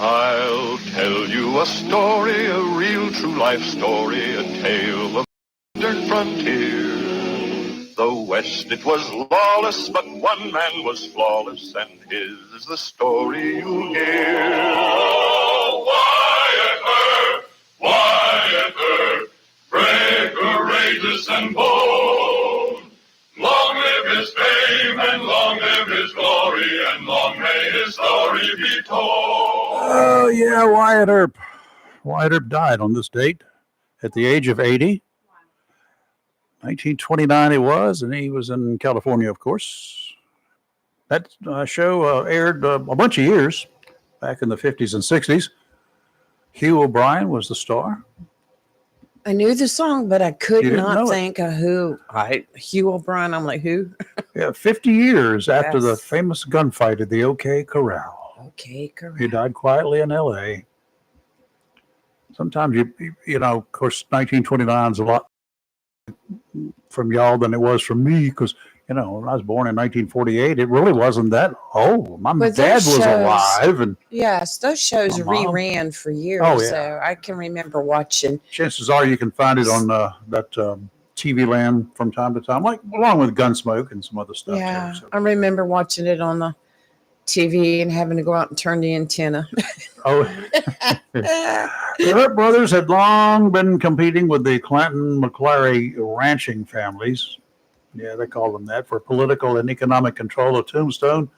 I'll tell you a story, a real true life story, a tale of the western frontier. The West, it was lawless, but one man was flawless, and his is the story you'll hear. Oh, Wyatt Earp, brave, courageous, and bold. Long live his fame, and long live his glory, and long may his story be told. Oh, yeah, Wyatt Earp. Wyatt Earp died on this date at the age of 80. 1929 it was, and he was in California, of course. That show aired a bunch of years back in the 50s and 60s. Hugh O'Brien was the star. I knew the song, but I could not think of who. Hugh O'Brien, I'm like, who? Yeah, 50 years after the famous gunfight at the OK Corral. OK Corral. He died quietly in L.A. Sometimes, you know, of course, 1929 is a lot from y'all than it was from me, because, you know, when I was born in 1948, it really wasn't that old. My dad was alive. And yes, those shows reran for years. Oh, yeah. So I can remember watching. Chances are you can find it on that TV Land from time to time, like along with Gunsmoke and some other stuff. Yeah, too, so. I remember watching it on the TV and having to go out and turn the antenna. Oh, the Earp brothers had long been competing with the Clanton-McClary ranching families. Yeah, they called them that, for political and economic control of Tombstone.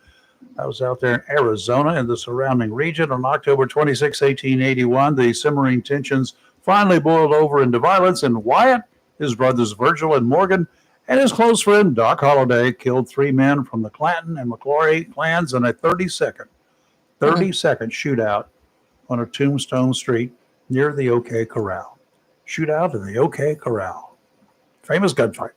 I was out there in Arizona and the surrounding region on October 26, 1881. The simmering tensions finally boiled over into violence, and Wyatt, his brothers Virgil and Morgan, and his close friend Doc Holliday killed 3 men from the Clanton and McClary clans in a 30-second shootout on a Tombstone street near the OK Corral. Shootout in the OK Corral. Famous gunfight.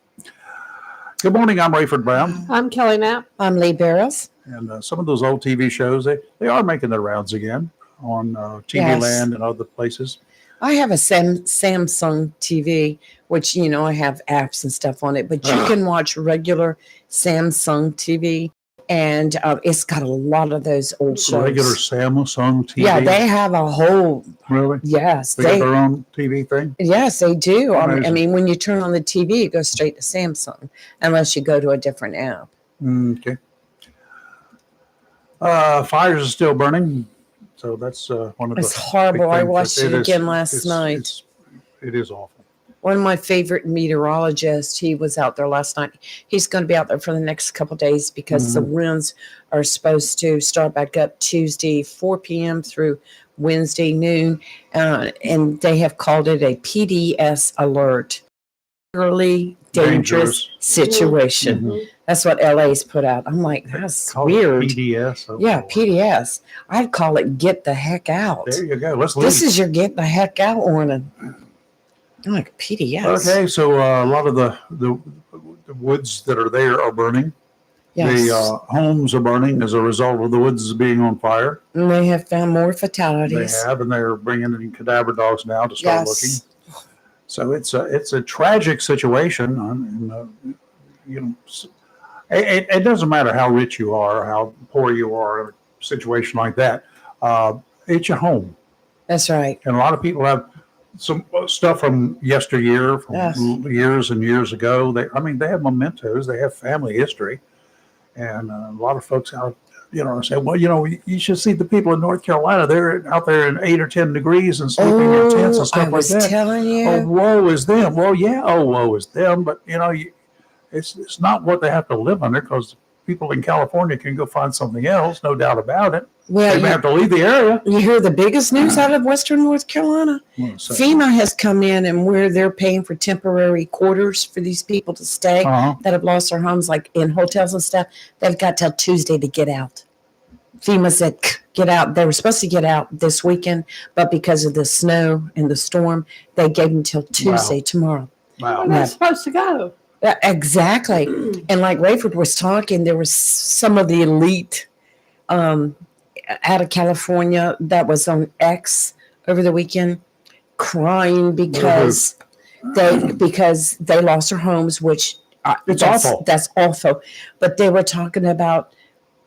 Good morning, I'm Rayford Brown. I'm Kelly Knapp. I'm Lee Barrows. And some of those old TV shows, they are making their rounds again on TV Land and other places. I have a Samsung TV, which, you know, I have apps and stuff on it, but you can watch regular Samsung TV, and it's got a lot of those old shows. Regular Samsung TV? Yeah, they have a whole... Really? Yes. They got their own TV thing? Yes, they do. Amazing. I mean, when you turn on the TV, it goes straight to Samsung, unless you go to a different app. Okay. Fires are still burning. So that's one of the... It's horrible. I watched it again last night. It is awful. One of my favorite meteorologists, he was out there last night. He's going to be out there for the next couple of days because the winds are supposed to start back up Tuesday, 4 p.m. through Wednesday noon. And they have called it a PDS alert. Really dangerous situation. Mm-hmm. That's what LA's put out. I'm like, that's weird. PDS. Oh, yeah, boy. PDS. I'd call it get the heck out. There you go. Let's leave. This is your get the heck out warning. I'm like, PDS. Okay, so a lot of the woods that are there are burning. Yes. The homes are burning as a result of the woods being on fire. And they have found more fatalities. They have, and they're bringing in cadaver dogs now to start looking. So it's a tragic situation. And, you know, it doesn't matter how rich you are or how poor you are in a situation like that. It's your home. That's right. And a lot of people have some stuff from yesteryear, from years and years ago. They have mementos. They have family history. And a lot of folks out, you know, say, well, you know, you should see the people in North Carolina. They're out there in 8 or 10 degrees and sleeping in tents and stuff like that. I was telling you. Oh, woe is them. Well, yeah, woe is them. But, you know, it's not what they have to live under, because people in California can go find something else, no doubt about it. Well, they may have to leave the area. You hear the biggest news out of Western North Carolina? FEMA has come in, and where they're paying for temporary quarters for these people to stay that have lost their homes, like in hotels and stuff. They've got till Tuesday to get out. FEMA said, get out. They were supposed to get out this weekend, but because of the snow and the storm, they gave them till Tuesday, tomorrow. Wow. Where they're supposed to go. Exactly. And like Rayford was talking, there was some of the elite out of California that was on X over the weekend crying because they lost their homes, which it's awful. That's awful. But they were talking about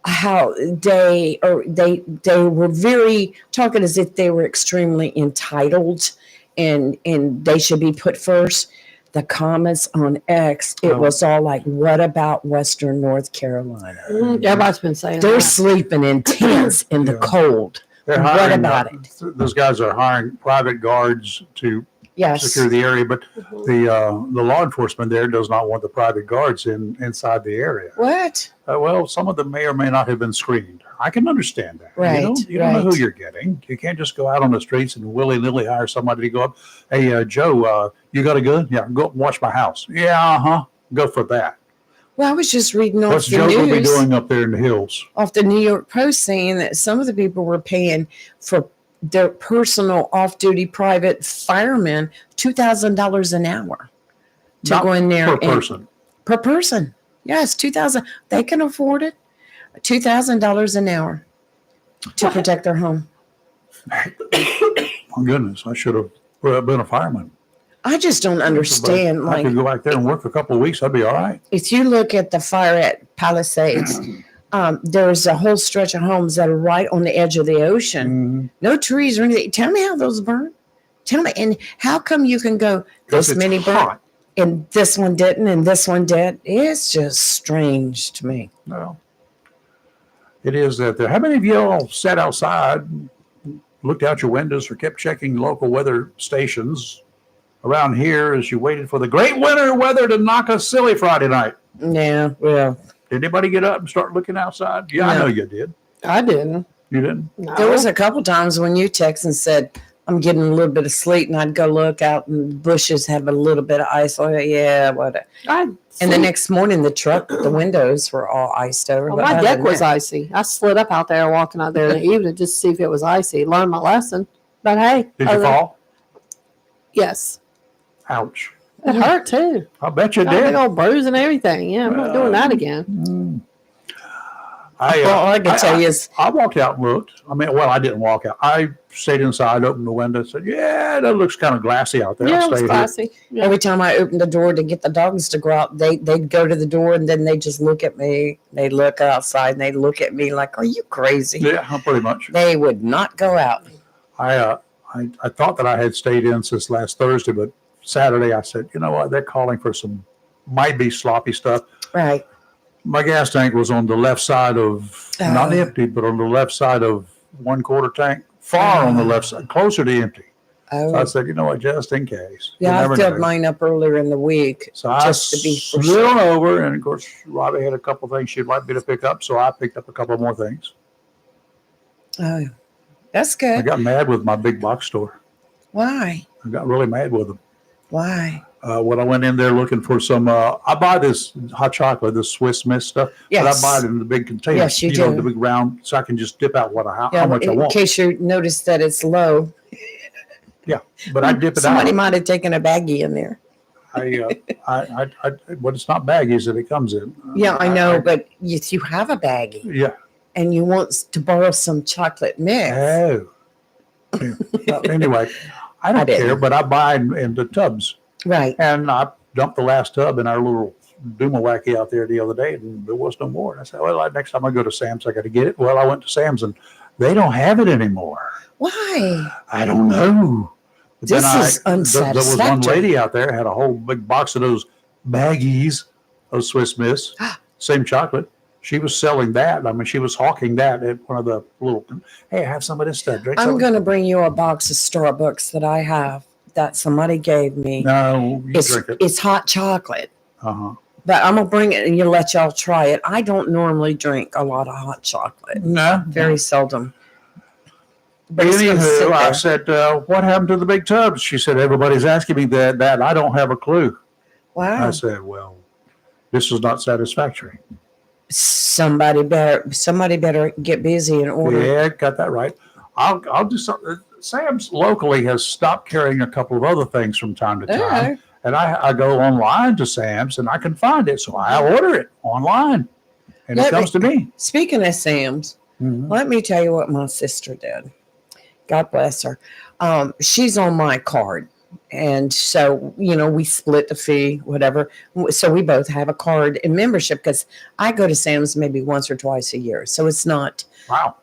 how they were very talking as if they were extremely entitled and they should be put first. The comments on X, it was all like, what about Western North Carolina? Everybody's been saying They're that. sleeping in tents in the cold. They're What hiring, about it? Those guys are hiring private guards to Yes. secure the area, but the law enforcement there does not want the private guards inside the area. What? Well, some of them may or may not have been screened. I can understand that. Right, You don't know who right. you're getting. You can't just go out on the streets and willy-nilly hire somebody to go up. Hey, Joe, you got a gun? Yeah, go up and watch my house. Yeah, go for that. Well, I was just reading off What's the Joe going to be news, doing up there in the hills? off the New York Post, saying that some of the people were paying for their personal off-duty private firemen $2,000 an hour to Not go in there per person. per person. Yes, 2,000. They can afford it. $2,000 an hour to protect their home. My goodness, I should have been a fireman. I just don't understand. I Like, could go back there and work a couple of weeks. I'd be all right. if you look at the fire at Palisades, there's a whole stretch of homes that are right on the edge of the ocean. No trees or anything. Tell me how those burn. Tell me, and how come you can go Because this it's many burn hot. and this one didn't and this one did? It's just strange to me. No. It is that there. How many of you all sat outside, looked out your windows, or kept checking local weather stations around here as you waited for the great winter weather to knock us silly Friday night? Yeah, well, Did anybody get up and start looking outside? Yeah, I No. know you did. I didn't. You didn't? No. there was a couple times when you text and said, I'm getting a little bit of sleep, and I'd go look out and the bushes have a little bit of ice. Oh, yeah, what? And the next morning, the windows were all iced over. Well, but my other deck than was that- icy. I slid up out there walking out there in the evening just to see if it was icy. Learned my lesson. But hey. Did you fall? Yes. Ouch. It hurt too. I bet you Got a big did. old bruise and everything. Yeah, I'm not doing that again. All I can tell you is, I walked out and looked. I mean, well, I didn't walk out. I stayed inside, opened the window, said, "Yeah, that looks kind of glassy out there. Yeah, I'll it was stay here." classy. Yeah. every time I opened the door to get the dogs to go out, they'd go to the door and then they just look at me. They look outside and they look at me like, "Are you crazy?" Yeah, pretty much. They would not go out. I thought that I had stayed in since last Thursday, but Saturday I said, you know what? They're calling for some might be sloppy stuff. Right. My gas tank was on the left side of not Oh. empty, but on the left side of 1/4 tank, far on the left side, closer to empty. So I Oh, said, you know what? Just in case. You yeah, I never filled know. mine up earlier in the week. So I just to be for slid on over, and of course, Robbie had a couple things she'd like me to pick up, so I picked up a couple more things. Oh, that's I good. got mad with my big box store. Why? I got really mad with them. Why? When I went in there looking for some, I buy this hot chocolate, this Swiss Miss stuff, Yes. but I buy it in the big container. Yes, you know, do. the big round, so I can just dip out how Yeah, much I in want. case you notice that it's low, But I dip it somebody out. might have taken a baggie in there. But it's not baggies that it comes in. Yeah, I know, but if you have a baggie Yeah. and you want to borrow some chocolate mix, Oh. Yeah. Well, anyway, I don't didn't. care, but I buy in the tubs. right? And I dumped the last tub in our little Doomawacky out there the other day, and there was no more. And I said, well, next time I go to Sam's, I got to get it. Well, I went to Sam's, and they don't have it anymore. Why? I don't know. But This then is there was one unsatisfactory. lady out there had a whole big box of those baggies of Swiss Miss, same chocolate. She was selling that. I mean, she was hawking that at one of the little. Hey, have some of this stuff. Drink I'm some." going to bring you a box of Starbucks that I have that somebody gave me. No, you drink it. It's hot chocolate, Uh-huh. but I'm going to bring it and you let y'all try it. I don't normally drink a lot of hot chocolate, No, very seldom. But it's gonna sit Anywho, I there. said, what happened to the big tubs? She said, everybody's asking me that. I don't have a clue. Wow. I said, well, this is not satisfactory. Somebody better get busy and order. Yeah, got that right. I'll do something. Sam's locally has stopped carrying a couple of other things from time to time. Oh, And I go online to Sam's and I can find it. So I order it online and it Let comes to me. speaking of Sam's, Mhm. let me tell you what my sister did. God bless her. She's on my card. And so, we split the fee, whatever. So we both have a card and membership because I go to Sam's maybe once or twice a year. So it's not Wow.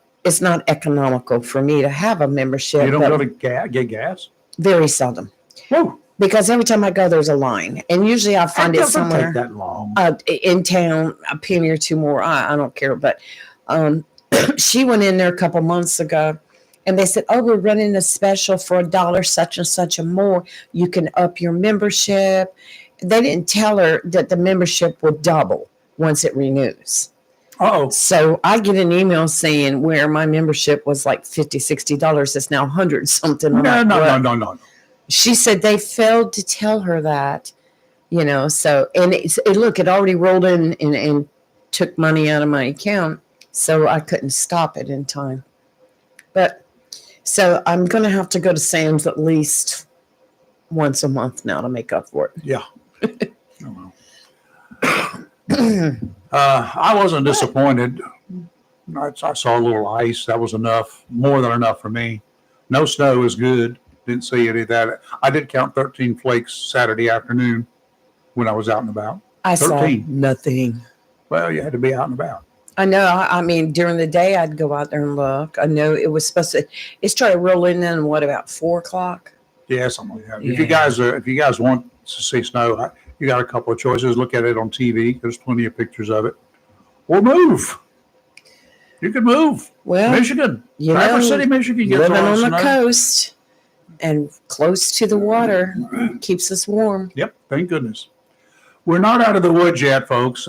economical for me to have a membership. You don't go to get gas? Very seldom. Whoa. Because every time I go, there's a line. And usually I find It it doesn't somewhere take that long. in town, a penny or two more. I don't care. But she went in there a couple months ago. And they said, oh, we're running a special for $1 such and such and more. You can up your membership. They didn't tell her that the membership will double once it renews. Oh, So I get an email saying where my membership was like $50, $60. It's now 100 something. I'm like, what? no. She said they failed to tell her that, so, and it already rolled in and took money out of my account. So I couldn't stop it in time. But so I'm going to have to go to Sam's at least once a month now to make up for it. Yeah. Oh, well. I wasn't disappointed. I saw a little ice. That was enough, more than enough for me. No snow is good. Didn't see any of that. I did count 13 flakes Saturday afternoon when I was out and about. I saw 13. nothing. Well, you had to be out and about. I know. I mean, during the day, I'd go out there and look. I know it was supposed to. It started rolling in. About 4:00? Yeah, something like that. Yeah. If you guys want to see snow, you got a couple of choices. Look at it on TV. There's plenty of pictures of it. Or move. You can move. Well, Michigan, Traverse City, Michigan. Gets living a lot on of the snow. coast and close to the water keeps us warm. Yep, thank goodness. We're not out of the woods yet, folks.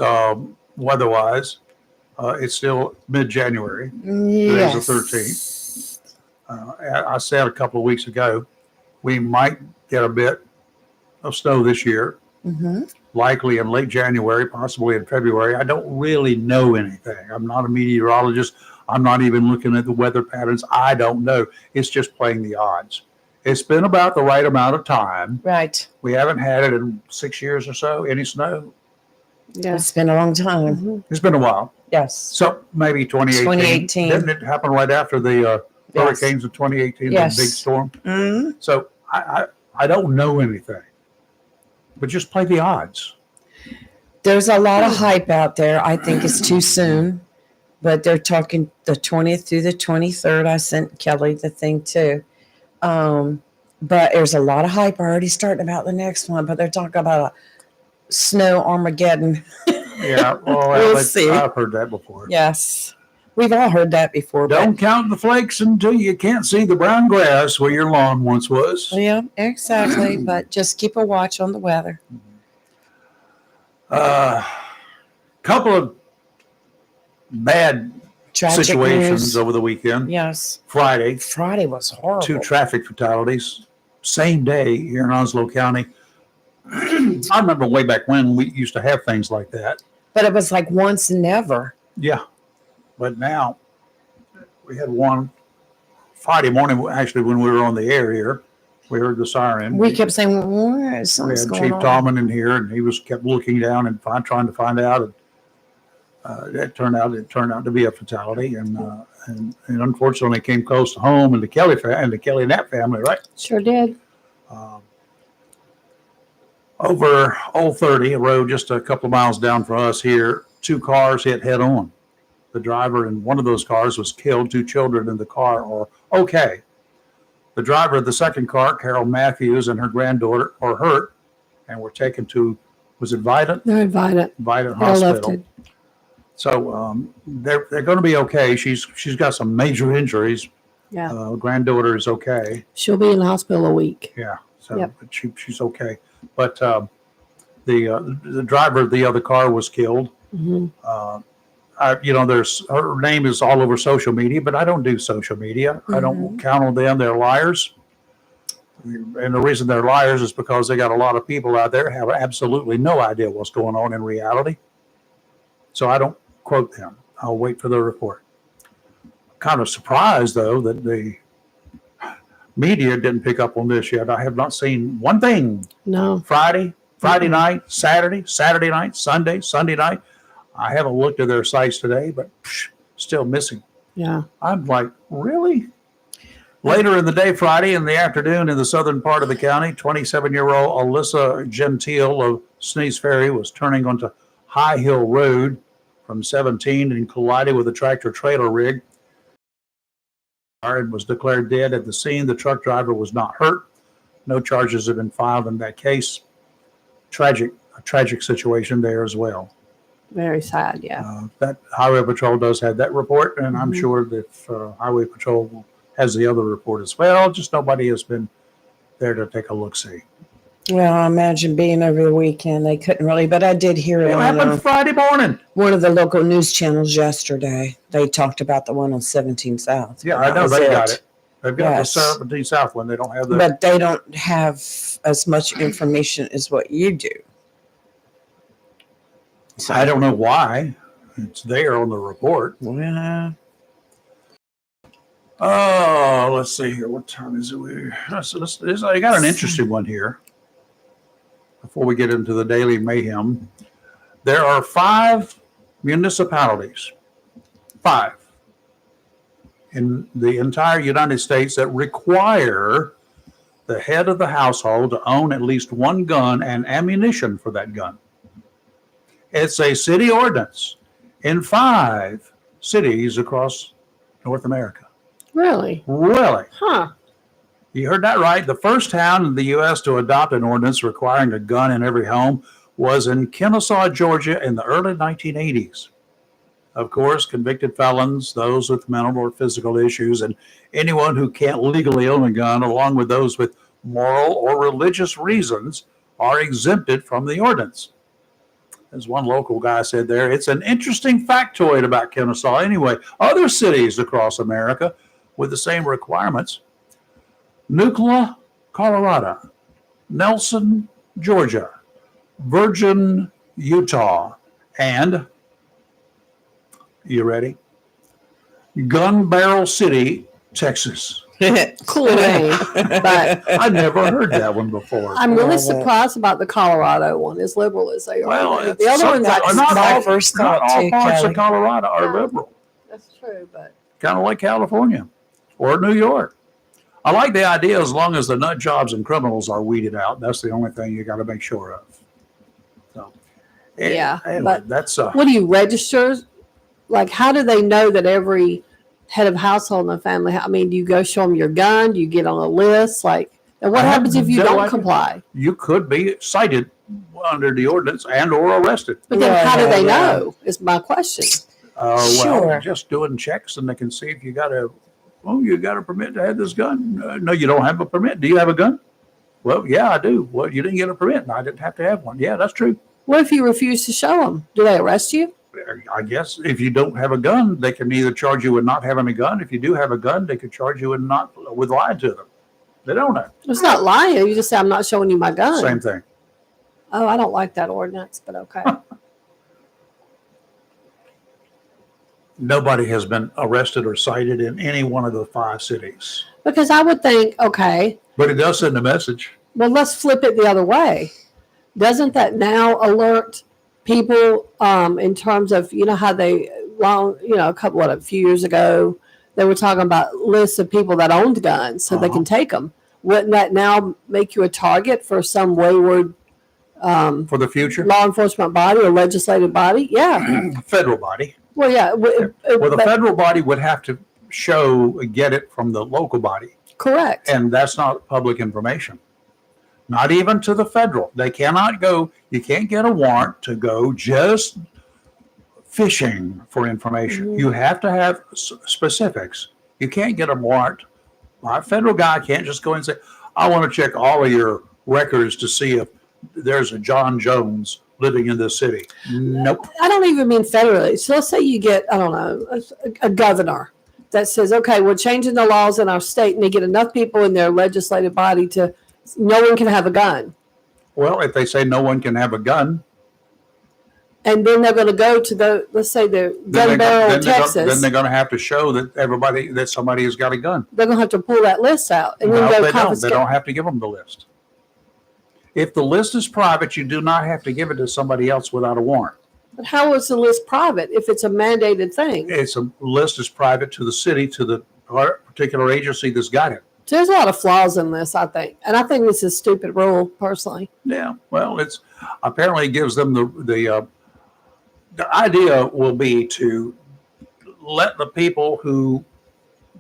Weather-wise, it's still mid-January. Yes. Today's the 13th. I said a couple of weeks ago, we might get a bit of snow this year, likely in late January, possibly in February. I don't really know anything. I'm not a meteorologist. I'm not even looking at the weather patterns. I don't know. It's just playing the odds. It's been about the right amount of time. Right. We haven't had it in 6 years or so, any snow. Yeah. It's been a long time. It's been a while. Yes. So maybe 2018. 2018. Didn't it happen right after the hurricanes of 2018, Yes. the big storm? Mhm. So I don't know anything, but just play the odds. There's a lot of hype out there. I think it's too soon, but they're talking the 20th through the 23rd. I sent Kelly the thing too. But there's a lot of hype already starting about the next one, but they're talking about a snow Armageddon. Yeah, well, We'll see. I've heard that before. Yes. We've all heard that before. Don't count the flakes until you can't see the brown grass where your lawn once was. Yeah, exactly. But just keep a watch on the weather. Couple of bad Tragic situations news. over the weekend. Yes. Friday, Friday was horrible. 2 traffic fatalities, same day here in Onslow County. I remember way back when we used to have things like that. But it was like once and never. Yeah, but now we had one Friday morning. Actually, when we were on the air here, we heard the siren. We kept saying, "What? We Something's had going Chief on." Tallman in here, and he kept looking down and trying to find out. And it turned out to be a fatality, and unfortunately came close to home and the Kelly Knapp family, right? Sure did. Over Old 30, a road just a couple of miles down from us here, 2 cars hit head on. The driver in one of those cars was killed. 2 children in the car are okay. The driver of the second car, Carol Matthews, and her granddaughter are hurt and were taken to, was it Vidant? They're invited. Vidant They're Hospital. lifted. So they're going to be okay. She's got some major injuries. Yeah. Granddaughter is okay. She'll be in the hospital a week. Yeah. So Yep. but she's okay. But the driver of the other car was killed. Mm-hmm. Her name is all over social media, but I don't do social media. I don't count on them. They're liars. And the reason they're liars is because they got a lot of people out there who have absolutely no idea what's going on in reality. So I don't quote them. I'll wait for the report. Kind of surprised, though, that the media didn't pick up on this yet. I have not seen one thing. No. Friday night, Saturday night, Sunday night. I haven't looked at their sites today, but still missing. Yeah. I'm like, really? Later in the day, Friday in the afternoon, in the southern part of the county, 27-year-old Alyssa Gentile of Sneeze Ferry was turning onto High Hill Road from 17 and collided with a tractor-trailer rig and was declared dead at the scene. The truck driver was not hurt. No charges have been filed in that case. A tragic situation there as well. Very sad, yeah. That Highway Patrol does have that report, and I'm sure that Highway Patrol has the other report as well. Just nobody has been there to take a look-see. Well, I imagine being over the weekend, they couldn't really, but I did hear it It happened Friday morning. one of the local news channels yesterday. They talked about the one on 17 South. Yeah, but I that know was they got it. They've got Yes. the 17 South one. They don't have the. But they don't have as much information as what you do. So, I don't know why. It's there on the report. well, Oh, let's see here. What time is it? I got an interesting one here. Before we get into the daily mayhem, there are 5 municipalities, 5 in the entire United States that require the head of the household to own at least one gun and ammunition for that gun. It's a city ordinance in 5 cities across North America. Really? Really? Huh. You heard that right. The first town in the U.S. to adopt an ordinance requiring a gun in every home was in Kennesaw, Georgia in the early 1980s. Of course, convicted felons, those with mental or physical issues, and anyone who can't legally own a gun, along with those with moral or religious reasons, are exempted from the ordinance. As one local guy said there, it's an interesting factoid about Kennesaw. Anyway, other cities across America with the same requirements: Nucla, Colorado; Nelson, Georgia; Virgin, Utah; and, you ready? Gun Barrel City, Texas. Cool name. But I never heard that one before. I'm really Well, surprised about the Colorado one, as liberal as they are. Well, The other one's like, not my all, first not thought all too, parts Kelly. of Colorado are liberal. that's true, but Kind of like California or New York. I like the idea as long as the nut jobs and criminals are weeded out. That's the only thing you got to make sure of. So, Yeah, anyway, but that's what do you register? Like, how do they know that every head of household in the family? I mean, do you go show them your gun? Do you get on a list? Like, and what I have happens if you no don't idea. comply? You could be cited under the ordinance and or arrested. But then, Yeah, how do they yeah. know? Is my question. Sure. Well, just doing checks and they can see if you got a permit to have this gun. No, you don't have a permit. Do you have a gun? Well, yeah, I do. Well, you didn't get a permit and I didn't have to have one. Yeah, that's true. What if you refuse to show them? Do they arrest you? I guess if you don't have a gun, they can either charge you with not having a gun. If you do have a gun, they could charge you with lying to them. They don't have. It's not lying. You just say, I'm not showing you my gun. Same thing. Oh, I don't like that ordinance, but okay. Nobody has been arrested or cited in any one of the 5 cities. Because I would think, okay, But it does send a message. well, let's flip it the other way. Doesn't that now alert people in terms of, you know, how they a few years ago, they were talking about lists of people that owned guns so they can take them. Wouldn't that now make you a target for some wayward For the future, law enforcement body or legislative body? Yeah. federal body. Well, yeah. Well, the federal body would have to get it from the local body. Correct. And that's not public information. Not even to the federal. They cannot go, you can't get a warrant to go just fishing for information. Mhm. You have to have specifics. You can't get a warrant. A federal guy can't just go and say, I want to check all of your records to see if there's a John Jones living in this city. Nope. I don't even mean federally. So let's say you get, I don't know, a governor that says, okay, we're changing the laws in our state, and they get enough people in their legislative body to, no one can have a gun. Well, if they say no one can have a gun, And then they're going to go to let's say the gun barrel in Texas. then they're going to have to show that somebody has got a gun. They're going to have to pull that list out. And No, then they go don't. They confiscate. don't have to give them the list. If the list is private, you do not have to give it to somebody else without a warrant. But how is the list private if it's a mandated thing? It's a list is private to the city, to the particular agency that's got it. There's a lot of flaws in this, I think. And I think this is a stupid rule, personally. Yeah, well, it's apparently gives them the idea will be to let the people who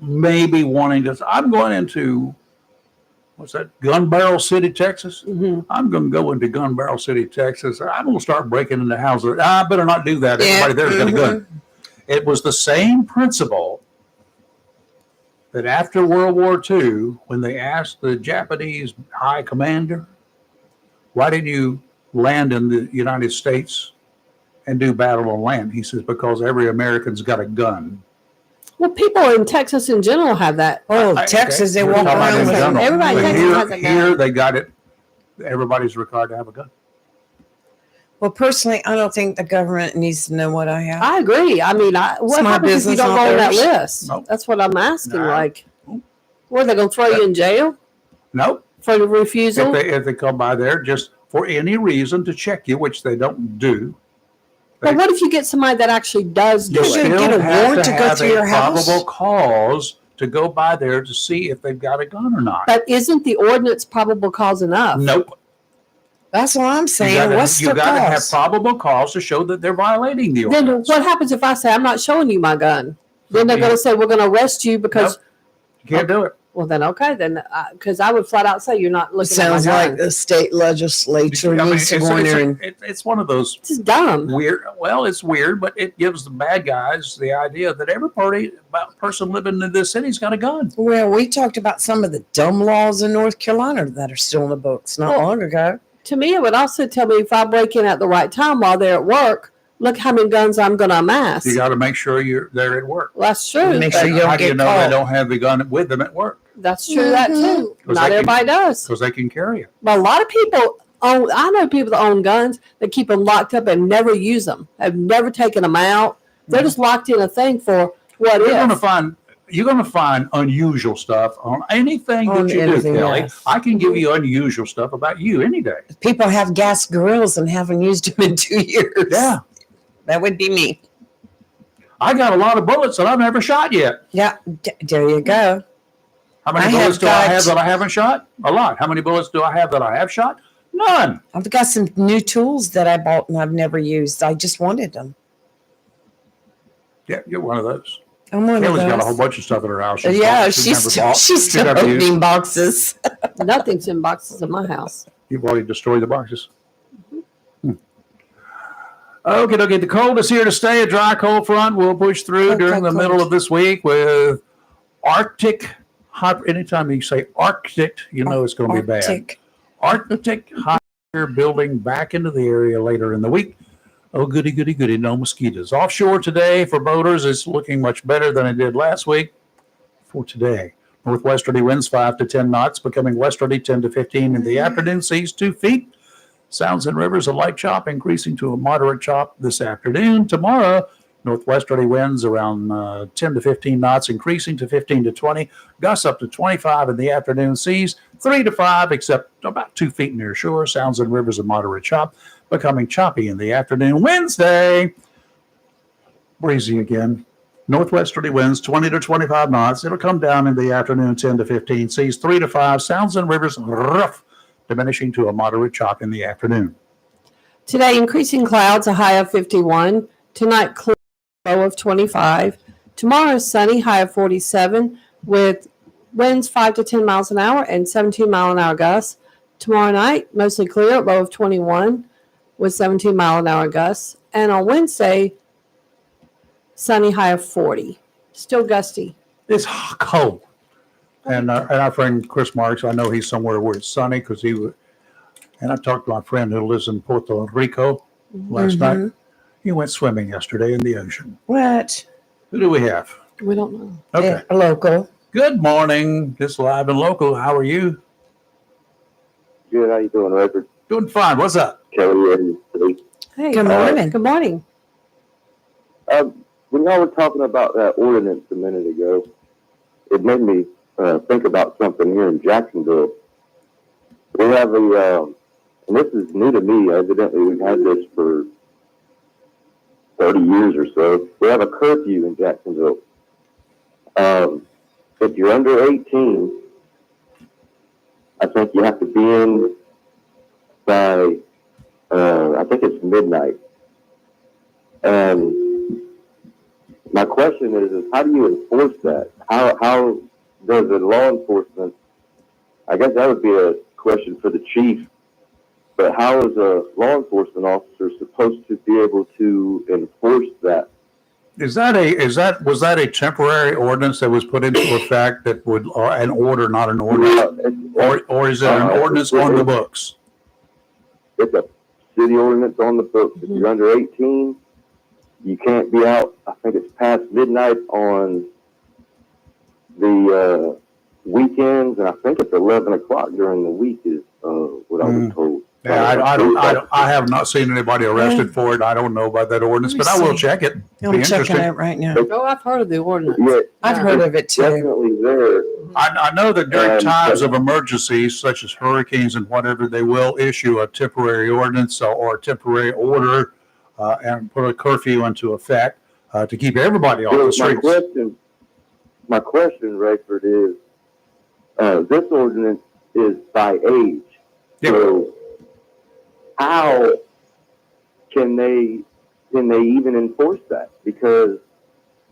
may be wanting to. I'm going into what's that? Gun Barrel City, Texas. Mm-hmm. I'm going to go into Gun Barrel City, Texas. I'm going to start breaking into houses. I better not do that. Everybody there's got a gun. It was the same principle that after World War II, when they asked the Japanese high commander, why didn't you land in the United States and do battle on land? He says, because every American's got a gun. Well, people in Texas in general have that. Texas, they We're walk talking about around in with general. Everybody But in Texas has a gun. Here they got it. Everybody's required to have a gun. Well, personally, I don't think the government needs to know what I have. I agree. I mean, what my happens if you business, don't not go on that theirs. list? Nope. That's what I'm asking. Nah. Like, what, are they going to throw you in jail Nope. for the refusal? If they come by there just for any reason to check you, which they don't do. But what if you get somebody that actually does do You You it? shouldn't still get a have warrant to to go have through a your house. probable cause to go by there to see if they've got a gun or not. But isn't the ordinance probable cause enough? Nope. That's what I'm saying. What's You the got to have cause? probable cause to show that they're violating the Then ordinance. what happens if I say, I'm not showing you my gun? Then they're going to say, we're going to arrest you because, Nope. You can't do it. well, then, okay, then, because I would flat out say, you're not looking Sounds at my like gun. the state legislature I mean, needs to go in there and it's one of those It's just dumb. weird. Well, it's weird, but it gives the bad guys the idea that every person living in this city's got a gun. well, we talked about some of the dumb laws in North Carolina that are still in the books not Well, long ago. To me, it would also tell me if I break in at the right time while they're at work, look how many guns I'm going to amass. You got to make sure you're there at work. Well, that's true. Make but sure you don't How do you get know caught. they don't have the gun with them at work? That's true, that too. 'Cause Not they everybody does. Because they can carry it. But a lot of people own, I know people that own guns that keep them locked up and never use them, have never taken them out. They're just locked in a thing for what You're going to find unusual stuff on anything On that you do, anything, Kelly. yes. I can give you unusual stuff about you any day. People have gas grills and haven't used them in 2 years. Yeah. That would be me. I got a lot of bullets that I've never shot yet. Yeah, there you go. How many I bullets have do I got- have that I haven't shot? A lot. How many bullets do I have that I have shot? None. I've got some new tools that I bought and I've never used. I just wanted them. Yeah, you're one of those. I'm one Kelly's of got a whole those. bunch of stuff in her house. Yeah, she's she's still never used. opening boxes. Nothing's in boxes in my house. You've already destroyed the boxes. Okay, the cold is here to stay. A dry cold front will push through Okay, during the cold. middle of this week with Arctic hot. Anytime you say Arctic, you know it's going to be bad. Arctic. Arctic hot air building back into the area later in the week. Oh, goody, goody, goody. No mosquitoes. Offshore today for boaters, it's looking much better than it did last week for today. Northwesterly winds 5 to 10 knots, becoming westerly 10 to 15 in the afternoon, seas 2 feet. Sounds and rivers a light chop, increasing to a moderate chop this afternoon. Tomorrow, northwesterly winds around 10 to 15 knots, increasing to 15 to 20. Gusts up to 25 in the afternoon, seas 3 to 5, except about 2 feet near shore. Sounds and rivers a moderate chop, becoming choppy in the afternoon. Wednesday, breezy again. Northwesterly winds 20 to 25 knots. It'll come down in the afternoon 10 to 15. Seas 3 to 5. Sounds and rivers rough, diminishing to a moderate chop in the afternoon. Today, increasing clouds, a high of 51. Tonight, clear, low of 25. Tomorrow, sunny, high of 47, with winds 5 to 10 miles an hour and 17-mile-an-hour gusts. Tomorrow night, mostly clear, low of 21, with 17-mile-an-hour gusts. And on Wednesday, sunny, high of 40. Still gusty. It's cold. And our friend Chris Marks, I know he's somewhere where it's sunny because he was, and I talked to my friend who lives in Puerto Rico last night. He went swimming yesterday in the ocean. What? Who do we have? We don't know. Okay. Local. Good morning. Just live and local. How are you? Good. How you doing, Richard? Doing fine. What's up? Kelly and Lee. Hey, Good morning. Good morning. When y'all were talking about that ordinance a minute ago, it made me think about something here in Jacksonville. We have and this is new to me. Evidently, we've had this for 30 years or so. We have a curfew in Jacksonville. if you're under 18, I think you have to be in by, I think it's midnight. And my question is how do you enforce that? How does the law enforcement, I guess that would be a question for the chief, but how is a law enforcement officer supposed to be able to enforce that? Was that a temporary ordinance that was put into effect that would, or an order, not an ordinance? Or is it an ordinance on the books? It's a city ordinance on the books. If you're under 18, you can't be out. I think it's past midnight on the weekends, and I think it's 11 o'clock during the week is what I was told. Yeah, I have not seen anybody arrested for it. I don't know about that ordinance, but I will check it. I'm checking it right now. Oh, I've heard of the ordinance. Yeah, I've heard of it too. definitely there. I know that during times of emergencies, such as hurricanes and whatever, they will issue a temporary ordinance or a temporary order and put a curfew into effect to keep everybody off the streets. My question, Rayford, is this ordinance is by age. Yeah. So how can they even enforce that? Because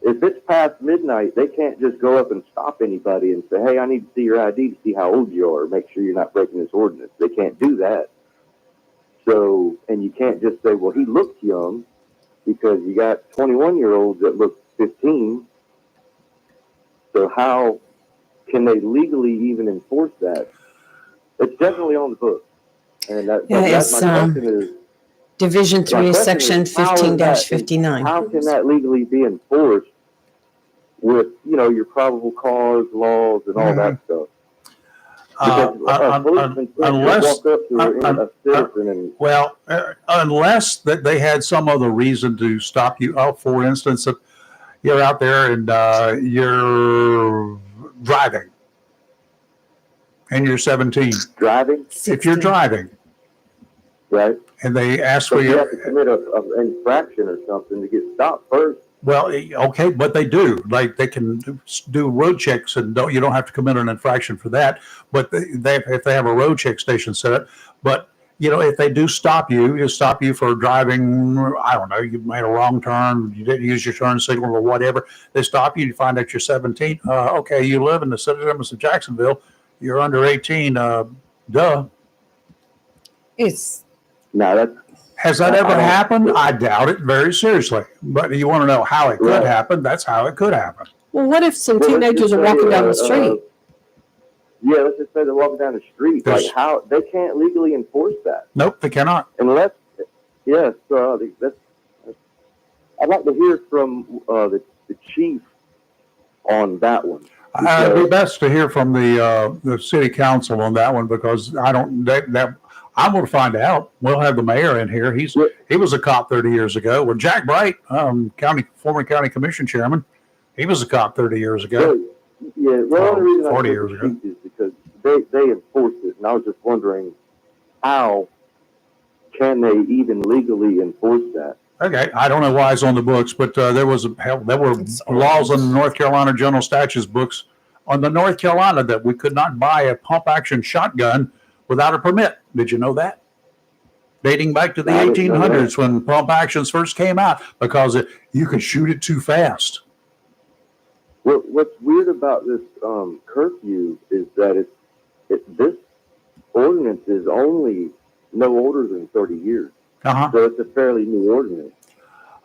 if it's past midnight, they can't just go up and stop anybody and say, hey, I need to see your ID to see how old you are, make sure you're not breaking this ordinance. They can't do that. So, and you can't just say, well, he looks young, because you got 21-year-olds that look 15. So how can they legally even enforce that? It's definitely on the book. And that's my question is, Division 3, Section 15-59. how can that legally be enforced with, your probable cause laws and all that stuff? Unless that they had some other reason to stop you. For instance, if you're out there and you're driving and you're 17. Driving? 16. If you're driving. Right. And they ask So for you have to commit an infraction or something to get stopped first. Well, okay, but they do. Like they can do road checks, and you don't have to commit an infraction for that. But if they have a road check station set up, but if they do stop you for driving. I don't know. You made a wrong turn. You didn't use your turn signal or whatever. They stop you. You find out you're 17. Okay, you live in the city limits of Jacksonville. You're under 18. Duh. Has that ever happened? I doubt it very seriously. But you want to know how it could happen? That's how it could happen. Well, what if some teenagers are walking down the street? Yeah, let's just say they're walking down the street. Like how they can't legally enforce that? Nope, they cannot. Unless, yes, I'd like to hear from the chief on that one. It'd be best to hear from the city council on that one because I don't. I'm going to find out. We'll have the mayor in here. He was a cop 30 years ago. Well, Jack Bright, former county commission chairman, he was a cop 30 years ago. Yeah, the only reason 40 years ago is because they enforce it, and I was just wondering how can they even legally enforce that? Okay, I don't know why it's on the books, but there were laws in the North Carolina General Statutes books on the North Carolina that we could not buy a pump action shotgun without a permit. Did you know that? Dating back to the 1800s when pump actions first came out because you could shoot it too fast. What's weird about this curfew is that this ordinance is only no older than 30 years. So it's a fairly new ordinance.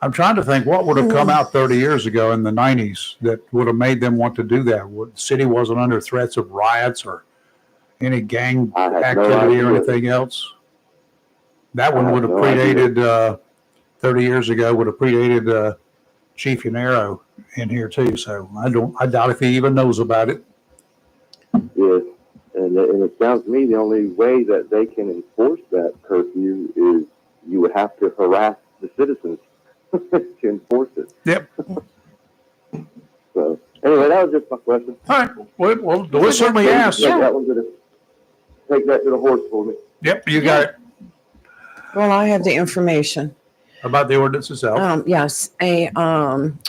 I'm trying to think what would have come out 30 years ago in the 90s that would have made them want to do that. The city wasn't under threats of riots or any gang activity or anything else. That one would have predated 30 years ago. Would have predated Chief Yanero in here too. So I doubt if he even knows about it. Yes, and it sounds to me the only way that they can enforce that curfew is you would have to harass the citizens to enforce it. Yep. So anyway, that was just my question. All right. Well, we'll certainly ask. Take that to the horse for me. Yep, you got it. Well, I have the information. About the ordinance itself. Yes,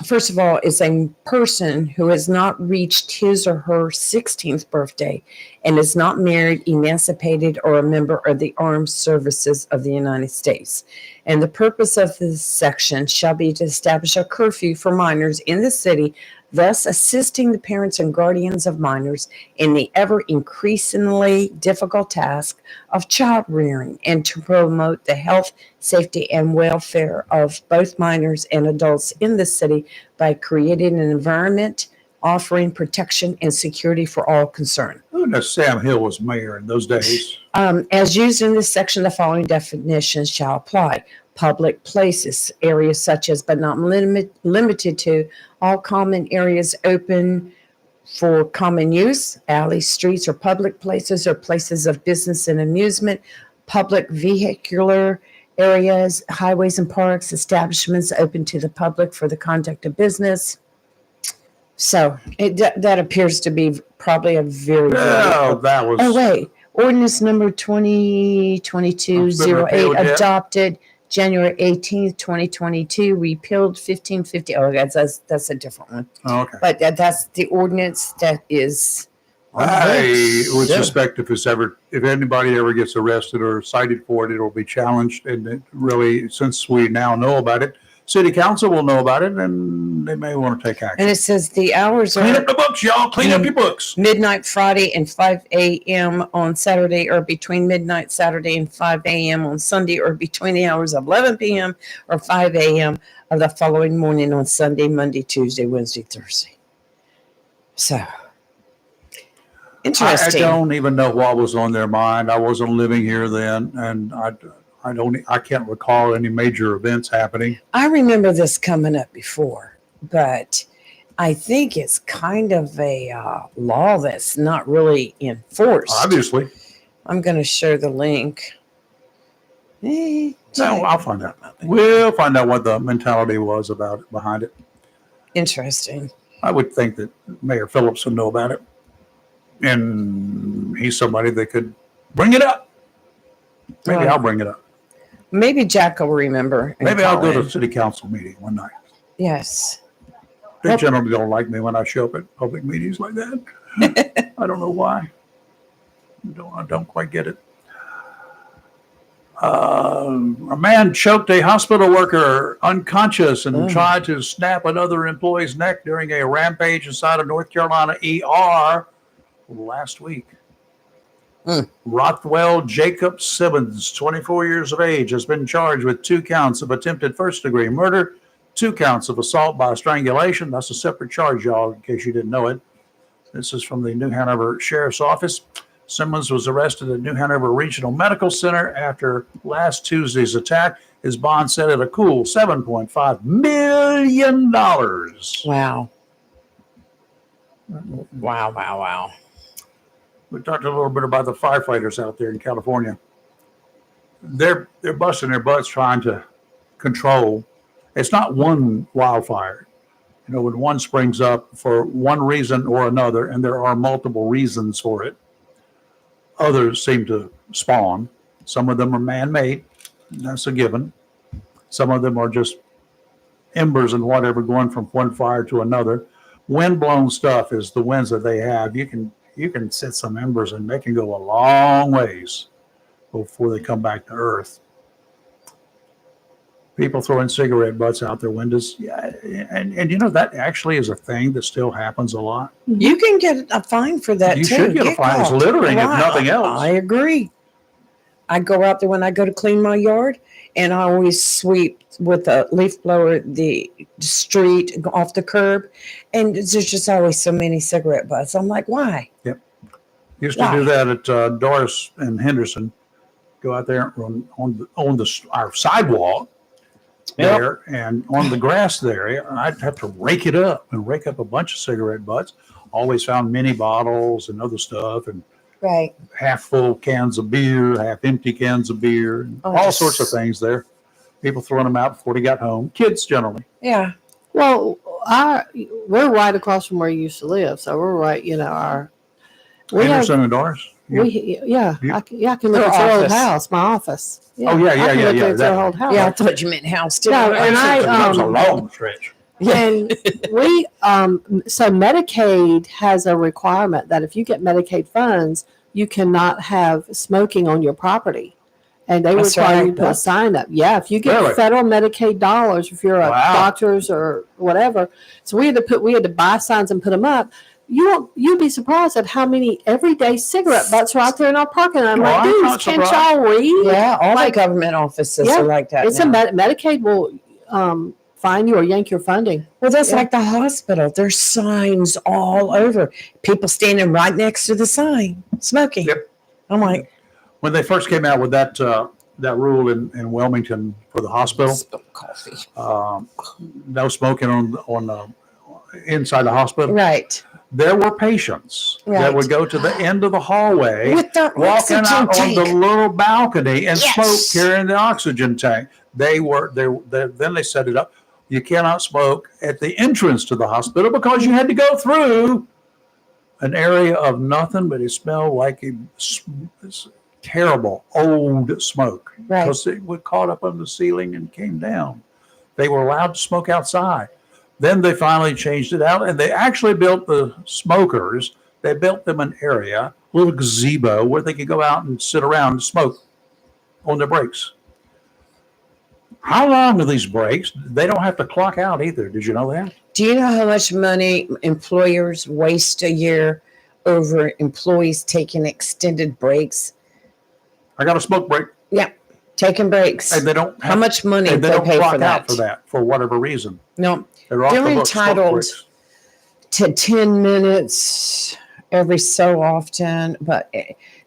first of all, is a person who has not reached his or her 16th birthday and is not married, emancipated, or a member of the armed services of the United States. And the purpose of this section shall be to establish a curfew for minors in the city, thus assisting the parents and guardians of minors in the ever increasingly difficult task of child rearing, and to promote the health, safety, and welfare of both minors and adults in the city by creating an environment offering protection and security for all concerned. Who knows Sam Hill was mayor in those days? As used in this section, the following definitions shall apply. Public places, areas such as, but not limited to, all common areas open for common use, alleys, streets, or public places, or places of business and amusement, public vehicular areas, highways and parks, establishments open to the public for the conduct of business. So that appears to be probably a very, Oh, that was. oh wait, ordinance number 2022-08 adopted January 18th, 2022, repealed 1550. Oh, that's a different one. Oh, okay. But that's the ordinance that is. I would suspect if anybody ever gets arrested or cited for it, it will be challenged. And it really, since we now know about it, City Council will know about it, and they may want to take action. And it says the hours Clean are up the books, y'all. Clean up your books. midnight Friday and 5 a.m. on Saturday, or between midnight Saturday and 5 a.m. on Sunday, or between the hours of 11 p.m. or 5 a.m. of the following morning on Sunday, Monday, Tuesday, Wednesday, Thursday. So, interesting. I don't even know what was on their mind. I wasn't living here then, and I can't recall any major events happening. I remember this coming up before, but I think it's kind of a law that's not really enforced. Obviously. I'm going to share the link. No, I'll find out. We'll find out what the mentality was behind it. Interesting. I would think that Mayor Phillips would know about it. And he's somebody that could bring it up. Maybe I'll bring it up. Maybe Jack will remember. Maybe I'll go to a city council meeting one night. Yes. They generally don't like me when I show up at public meetings like that. I don't know why. I don't quite get it. A man choked a hospital worker unconscious and tried to snap another employee's neck during a rampage inside of North Carolina ER last week. Rothwell Jacob Simmons, 24 years of age, has been charged with 2 counts of attempted first-degree murder, 2 counts of assault by strangulation. That's a separate charge, y'all, in case you didn't know it. This is from the New Hanover Sheriff's Office. Simmons was arrested at New Hanover Regional Medical Center after last Tuesday's attack. His bond set at a cool $7.5 million. Wow. Wow. We talked a little bit about the firefighters out there in California. They're busting their butts trying to control. It's not one wildfire. You know, when one springs up for one reason or another, and there are multiple reasons for it, others seem to spawn. Some of them are man-made. That's a given. Some of them are just embers and whatever going from one fire to another. Wind-blown stuff is the winds that they have. You can set some embers and they can go a long ways before they come back to earth. People throwing cigarette butts out their windows. Yeah, and you know, that actually is a thing that still happens a lot. You can get a fine for that, You too. should get a fine. It's caught. littering, if Right. nothing else. I agree. I go out there when I go to clean my yard, and I always sweep with a leaf blower the street off the curb, and there's just always so many cigarette butts. I'm like, why? Used to do that at Doris and Henderson. Go out there on our sidewalk there, and on the grass there, I'd have to rake it up and rake up a bunch of cigarette butts. Always found mini bottles and other stuff, and Right. half full cans of beer, half empty cans of beer, and all sorts of things there. People throwing them out before they got home. Kids generally. Yeah. Well, we're right across from where you used to live, so we're right. We have Henderson and Doris. Yeah, You- I can look Her at your old office. house, my office. Oh, yeah, I can yeah, look yeah, at that your one. old house. Yeah, I thought you meant house too. No, and That was a I, long stretch. and we, so Medicaid has a requirement that if you get Medicaid funds, you cannot have smoking on your property. And they That's require you right. to put a sign up. Yeah, if you get Really? federal Medicaid dollars, if you're a Wow. doctor's or whatever. So we had to buy signs and put them up. You'd be surprised at how many everyday cigarette butts are out there in our parking lot. I'm Well, like, I'm dudes, not can't surprised. y'all read? Yeah, all Like- the government offices Yeah, are like that. It's now. Medicaid will fine you or yank your funding. Well, that's Yeah. like the hospital. There's signs all over. People standing right next to the sign, smoking. Yep. I'm like, When they first came out with that rule in Wilmington for the hospital, spill coffee. no smoking on inside the hospital. Right. There were patients that Right. would go to the end of the hallway, With their walking oxygen out on the tank. little balcony and Yes. smoke carrying the oxygen tank. Then they set it up. You cannot smoke at the entrance to the hospital because you had to go through an area of nothing, but it smelled like terrible old smoke Right. because it would caught up on the ceiling and came down. They were allowed to smoke outside. Then they finally changed it out, and they actually built the smokers. They built them an area, a little gazebo where they could go out and sit around and smoke on their breaks. How long are these breaks? They don't have to clock out either. Did you know that? Do you know how much money employers waste a year over employees taking extended breaks? I got a smoke break, Taking breaks. and they don't. How much money And they they don't pay clock for out that? for that for whatever reason. No, They're off They're the books, smoke entitled breaks. to 10 minutes every so often, but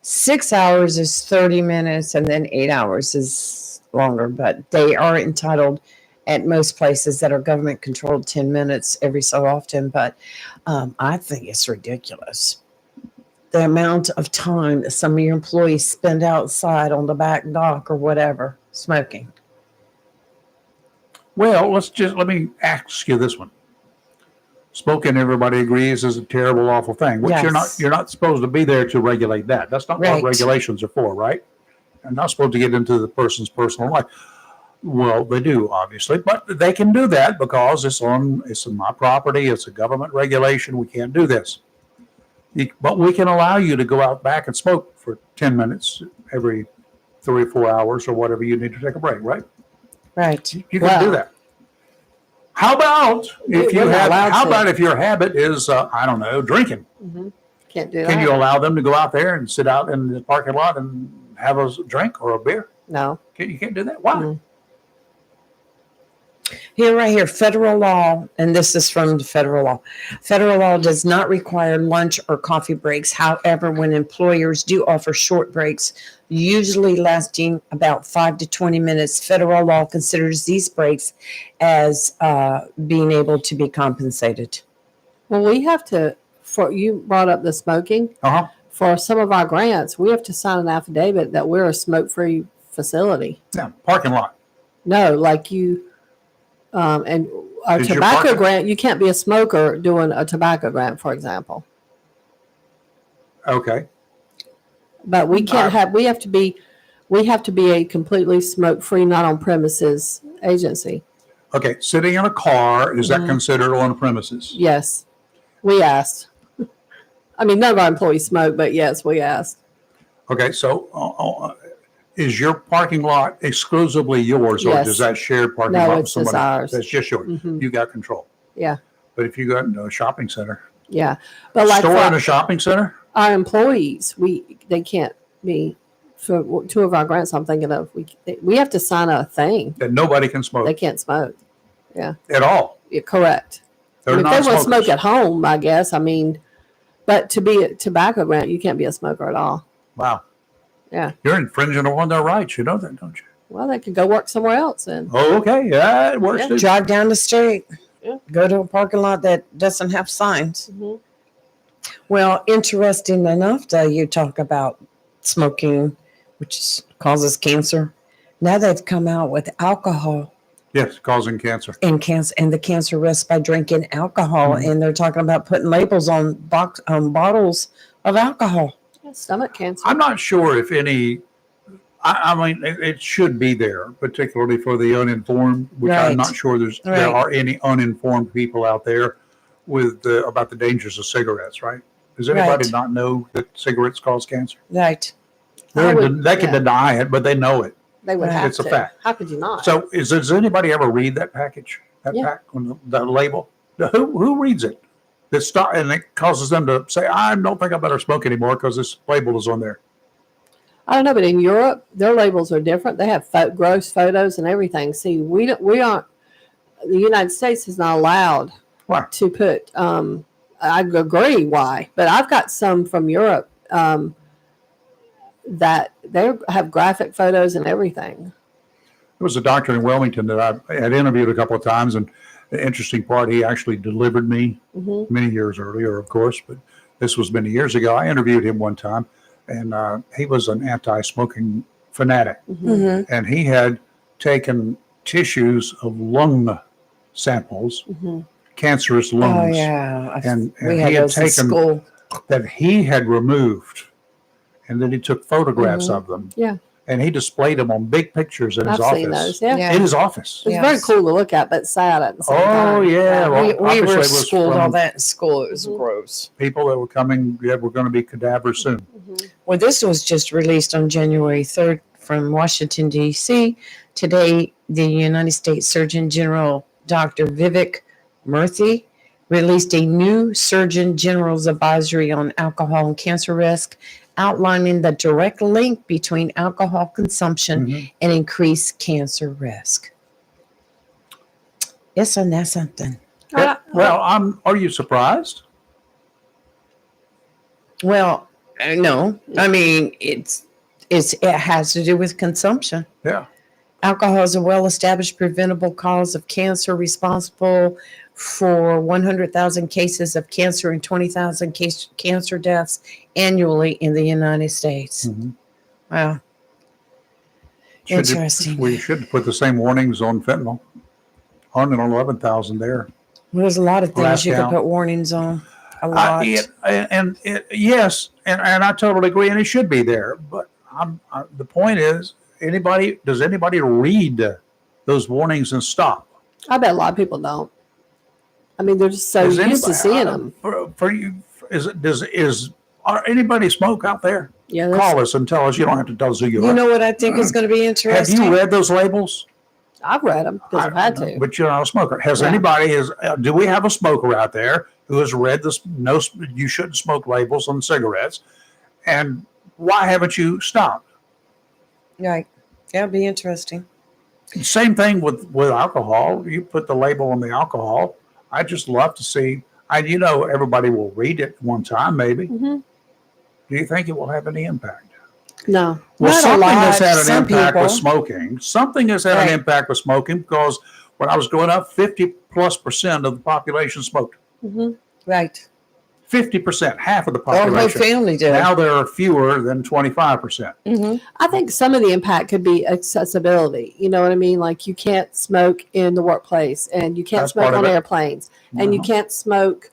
6 hours is 30 minutes and then 8 hours is longer, but they are entitled at most places that are government controlled 10 minutes every so often. But I think it's ridiculous. The amount of time that some of your employees spend outside on the back dock or whatever smoking. Well, let me ask you this one. Smoking, everybody agrees, is a terrible, awful thing. Which Yes. you're not supposed to be there to regulate that. That's not Right. what regulations are for, right? You're not supposed to get into the person's personal life. Well, they do, obviously, but they can do that because it's on my property. It's a government regulation. We can't do this. But we can allow you to go out back and smoke for 10 minutes every 3 or 4 hours or whatever you need to take a break, right? Right. You can do Wow. that. How about if We're you not have? allowed How to. about if your habit is, I don't know, drinking? Can't do that. Can you allow them to go out there and sit out in the parking lot and have a drink or a beer? No. You can't do that. Why? Mm. Here, right here, federal law, and this is from the federal law. Federal law does not require lunch or coffee breaks. However, when employers do offer short breaks, usually lasting about 5 to 20 minutes, federal law considers these breaks as being able to be compensated. Well, we have to, you brought up the smoking. Uh-huh. For some of our grants, we have to sign an affidavit that we're a smoke-free facility. Yeah, parking lot. No, like you, and our Is your tobacco parking- grant, you can't be a smoker doing a tobacco grant, for example. Okay. But we can't we have to be a completely smoke-free, not on premises agency. Okay. Sitting in a car, is that Mhm. considered on premises? Yes, we asked. I mean, none of our employees smoke, but yes, we asked. Okay. So is your parking lot exclusively yours, or Yes. does that shared parking No, lot with it's just somebody? ours. That's just yours. Mhm. You got control. Yeah, But if you go into a shopping center, yeah. But like store for in a shopping center, our employees, they can't be. For 2 of our grants, I'm thinking of, we have to sign a thing. then nobody can smoke They can't smoke. at all. Yeah, correct. They're If not they want to smokers. smoke at home, I guess. I mean, but to be a tobacco grant, you can't be a smoker at all. Wow. Yeah. You're infringing on their rights. You know that, don't you? Well, they could go work somewhere else. And Oh, okay. Yeah, it works. Yeah. too. Drive down the street, Yeah. go to a parking lot that doesn't have signs. Mhm. Well, interesting enough, though, you talk about smoking, which causes cancer. Now they've come out with alcohol Yes, causing cancer. and the cancer risk by drinking alcohol, Mhm. and they're talking about putting labels on bottles of alcohol. Yeah. stomach cancer. I'm not sure if any. I mean, it should be there, particularly for the uninformed. Which I'm Right. not sure there Right. are any uninformed people out there with about the dangers of cigarettes. Right? Does anybody Right. not know that cigarettes cause cancer? Right. They can yeah. deny it, but they know it. They would Right. have It's a to. fact. How could you not? So, does anybody ever read that package? That Yeah. pack on the label? Who reads it? That start and it causes them to say, "I don't think I better smoke anymore because this label is on there." I don't know, but in Europe, their labels are different. They have gross photos and everything. See, we aren't. The United States is not allowed Why? to put. I agree why, but I've got some from Europe that they have graphic photos and everything. There was a doctor in Wilmington that I had interviewed a couple of times, and the interesting part, he actually delivered me many years earlier, of course, but this was many years ago. I interviewed him one time, and he was an anti-smoking fanatic, Mm-hmm. and he had taken tissues of lung samples, cancerous Oh lungs, yeah. and We he had had those in taken school. that he had removed, and then he took photographs of them. Yeah. And he displayed them on big pictures in his I've seen office. those. Yeah. Yeah. In his office. It's Yes. very cool to look at, but sad at the same Oh time. yeah, well, we obviously were it was schooled from all that in school. It was gross. people that were coming. Yeah, were going to be cadavers soon. Well, this was just released on January 3rd from Washington, D.C. Today, the United States Surgeon General, Dr. Vivek Murthy, released a new Surgeon General's advisory on alcohol and cancer risk, outlining the direct link between alcohol consumption Mhm. and increased cancer risk. Isn't that something? Well, are you surprised? Well, no. I mean, it has to do with consumption. Yeah. Alcohol is a well-established preventable cause of cancer, responsible for 100,000 cases of cancer and 20,000 cancer deaths annually in the United States. Mhm. Wow. Interesting. We should put the same warnings on fentanyl. 111,000 there. There's a lot of things Last you count. can put warnings on. A lot. Yes, and I totally agree, and it should be there. But the point is, does anybody read those warnings and stop? I bet a lot of people don't. I mean, they're just so Does used to anybody- seeing them. For you, are anybody smoke out there? Yeah, Call us and tell us. You don't have to tell us who you You are. know what I think is going to be Have interesting? you read those labels? I've read them because I've had to. But you're not a smoker. Has Yeah. anybody do we have a smoker out there who has read this? No, you shouldn't smoke labels on cigarettes. And why haven't you stopped? Right. That'll be interesting. Same thing with alcohol. You put the label on the alcohol. I just love to see. Everybody will read it one time, maybe. Mhm. Do you think it will have any impact? No. Well, Not a something lot. has had an Some impact with people. smoking. Something has had Right. an impact with smoking because when I was growing up, 50+% of the population smoked. Right. 50%, half of the Our whole population. family did. Now there are fewer than 25%. Mm-hmm. I think some of the impact could be accessibility. You know what I mean? Like you can't smoke in the workplace and you can't That's smoke part of on it. airplanes and you Uh-huh. can't smoke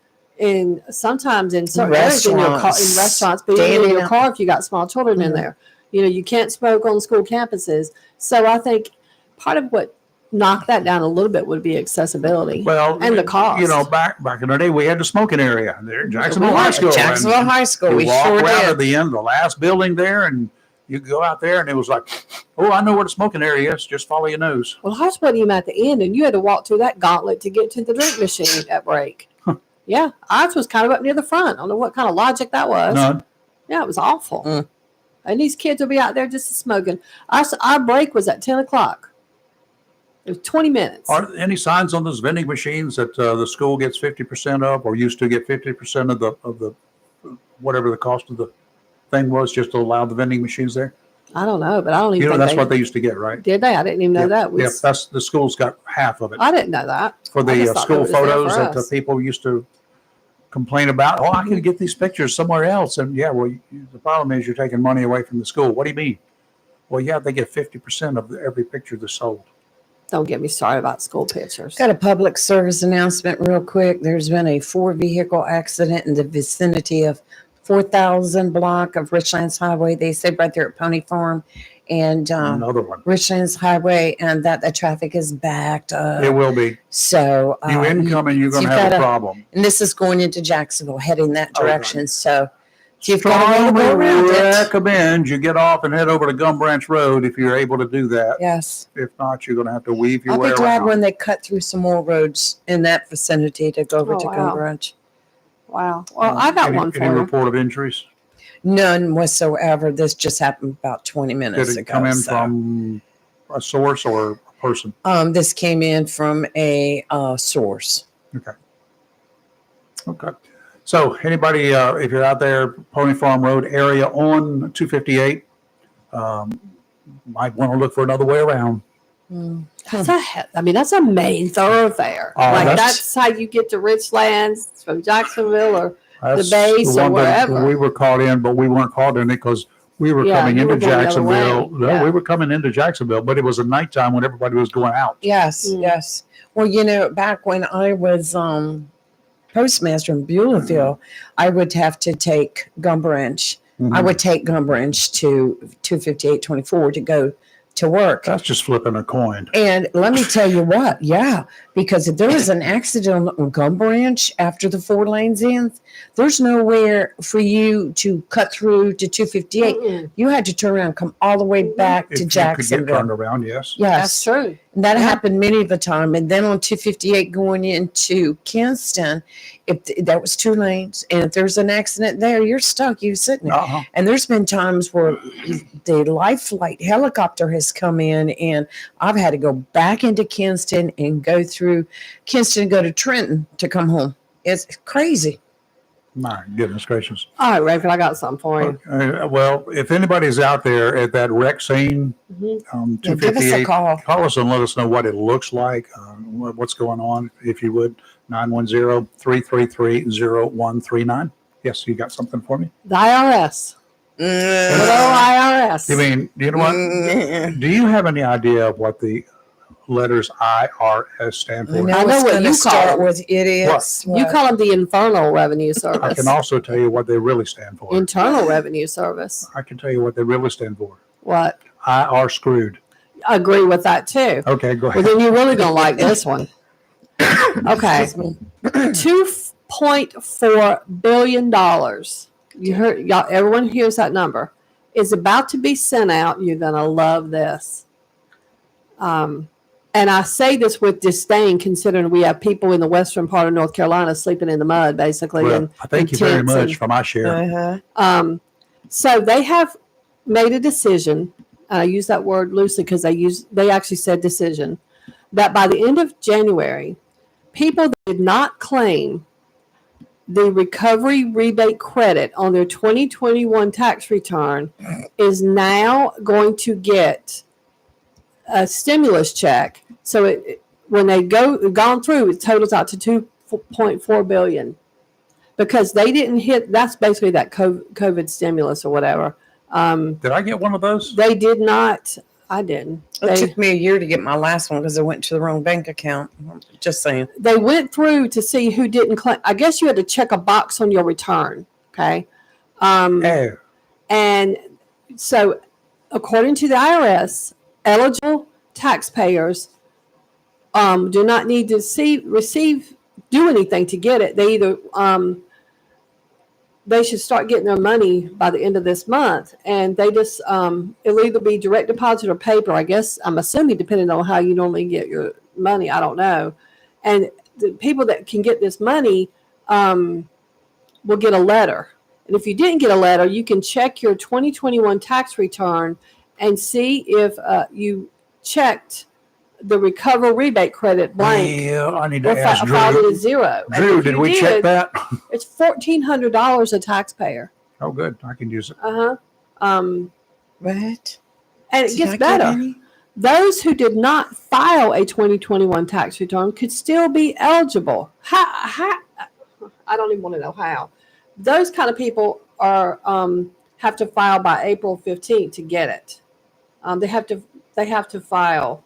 sometimes in certain areas in Restaurants. restaurants, but even in Standing your up. car if you got small children in Mhm. there. You can't smoke on school campuses. So I think part of what knocked that down a little bit would be accessibility. Well, And the cost. back in the day, we had the smoking area there in Jacksonville We High had School. Jacksonville and High School. you We walk sure around did. at the end, the last building there, and you go out there, and it was like, oh, I know where the smoking area is. Just follow your nose. Well, ours wasn't even at the end, and you had to walk through that gauntlet to get to the drink machine at break. Yeah, ours was kind of up near the front. I don't know what kind of logic that was. None. Yeah, it was awful. Mm. And these kids will be out there just smoking. Our break was at 10 o'clock. It was 20 minutes. Are there any signs on those vending machines that the school gets 50% of, or used to get 50% of the whatever the cost of the thing was, just to allow the vending machines there? I don't know, but I don't even think That's they what they used to get, right? did. They? I didn't even know that. Yeah, that's the school's got half of it. I didn't know that. For I the just thought school it was there photos for that us. people used to complain about. Oh, I can get these pictures somewhere else. And yeah, well, the problem is you're taking money away from the school. What do you mean? Well, yeah, they get 50% of every picture that's sold. Don't get me started about school pictures. Got a public service announcement real quick. There's been a 4-vehicle accident in the vicinity of 4,000 block of Richlands Highway. They said right there at Pony Farm and Another one. Richlands Highway, and that the traffic is backed up. It will be. So You incoming, you're going to have a problem. And this is going into Jacksonville, heading that direction. Okay. So you've got to go around it. Recommend you get off and head over to Gum Branch Road if you're able to do that. Yes. If not, you're going to have to weave your I'll way be glad around. when they cut through some more roads in that vicinity to go over to Gum Branch. Wow. Well, I got one for Any you. report of injuries? None whatsoever. This just happened about 20 minutes Did it ago. come in from a source or a person? This came in from a source. Okay. So anybody, if you're out there, Pony Farm Road area on 258, might want to look for another way around. That's a main thoroughfare. That's how you get to Richlands from Jacksonville or That's the base the or one that wherever. we were caught in, but we weren't caught in it because we were coming you into were going the other Jacksonville. way. No, Yeah. we were coming into Jacksonville, but it was a nighttime when everybody was going out. Yes, yes. Well, back when I was postmaster in Beulahville, I would have to take Gum Branch. Mhm. I would take Gum Branch to 258-24 to go to work. That's just flipping a coin. And let me tell you what, because if there was an accident on Gum Branch after the 4 lanes ends, there's nowhere for you to cut through to 258. Mm-mm. You had to turn around and come all the way back If to you could get Jacksonville. turned around, yes. Yes. That's true. And that Yeah. happened many of a time. And then on 258 going into Kinston, if that was 2 lanes, and if there's an accident there, you're stuck. You're sitting there. Uh-huh. And there's been times where the life flight helicopter has come in, and I've had to go back into Kinston and go through Kinston and go to Trenton to come home. It's crazy. My goodness gracious. All right, Raven, I got something for you. Well, if anybody's out there at that wreck scene, Mhm. Yeah, give us a 258, call. call us and let us know what it looks like, what's going on, if you would. 910-333-0139. Yes, you got something for me? The IRS. Good old IRS. You mean, you know what? Do you have any idea of what the letters IRS stand I for? know I know it's what going you to call start them. with idiots. You call them the Infernal Revenue I Service. can also tell you what they really stand for. Internal Revenue Service. I can tell you what they really stand for. What? I are screwed. I agree with that too. Okay, go Well, ahead. then you're really going to like this one. Okay. $2.4 billion. You heard, y'all, everyone hears that number. Is about to be sent out. You're going to love this. And I say this with disdain, considering we have people in the western part of North Carolina sleeping in the mud, basically. Well, I thank you very much for my share. So they have made a decision. I use that word loosely because they actually said decision, that by the end of January, people that did not claim the recovery rebate credit on their 2021 tax return is now going to get a stimulus check. So when they gone through, it totals out to $2.4 billion because they didn't hit. That's basically that COVID stimulus or whatever. Did I get one of those? They did not. I didn't. It took me a year to get my last one because I went to the wrong bank account. Just saying. They went through to see who didn't claim. I guess you had to check a box on your return. Okay. Oh, And so, according to the IRS, eligible taxpayers do not need to do anything to get it. They either they should start getting their money by the end of this month, and they just it'll either be direct deposit or paper. I guess I'm assuming depending on how you normally get your money. I don't know. And the people that can get this money will get a letter. And if you didn't get a letter, you can check your 2021 tax return and see if you checked the recover rebate credit blank yeah, I need to or ask filed it Drew. as zero. And Drew, if did you we check that? It's $1,400 a taxpayer. Oh, good. I can use it. What? And it Did I gets get better. any? Those who did not file a 2021 tax return could still be eligible. How, I don't even want to know how. Those kind of people are have to file by April 15th to get it. They have to file.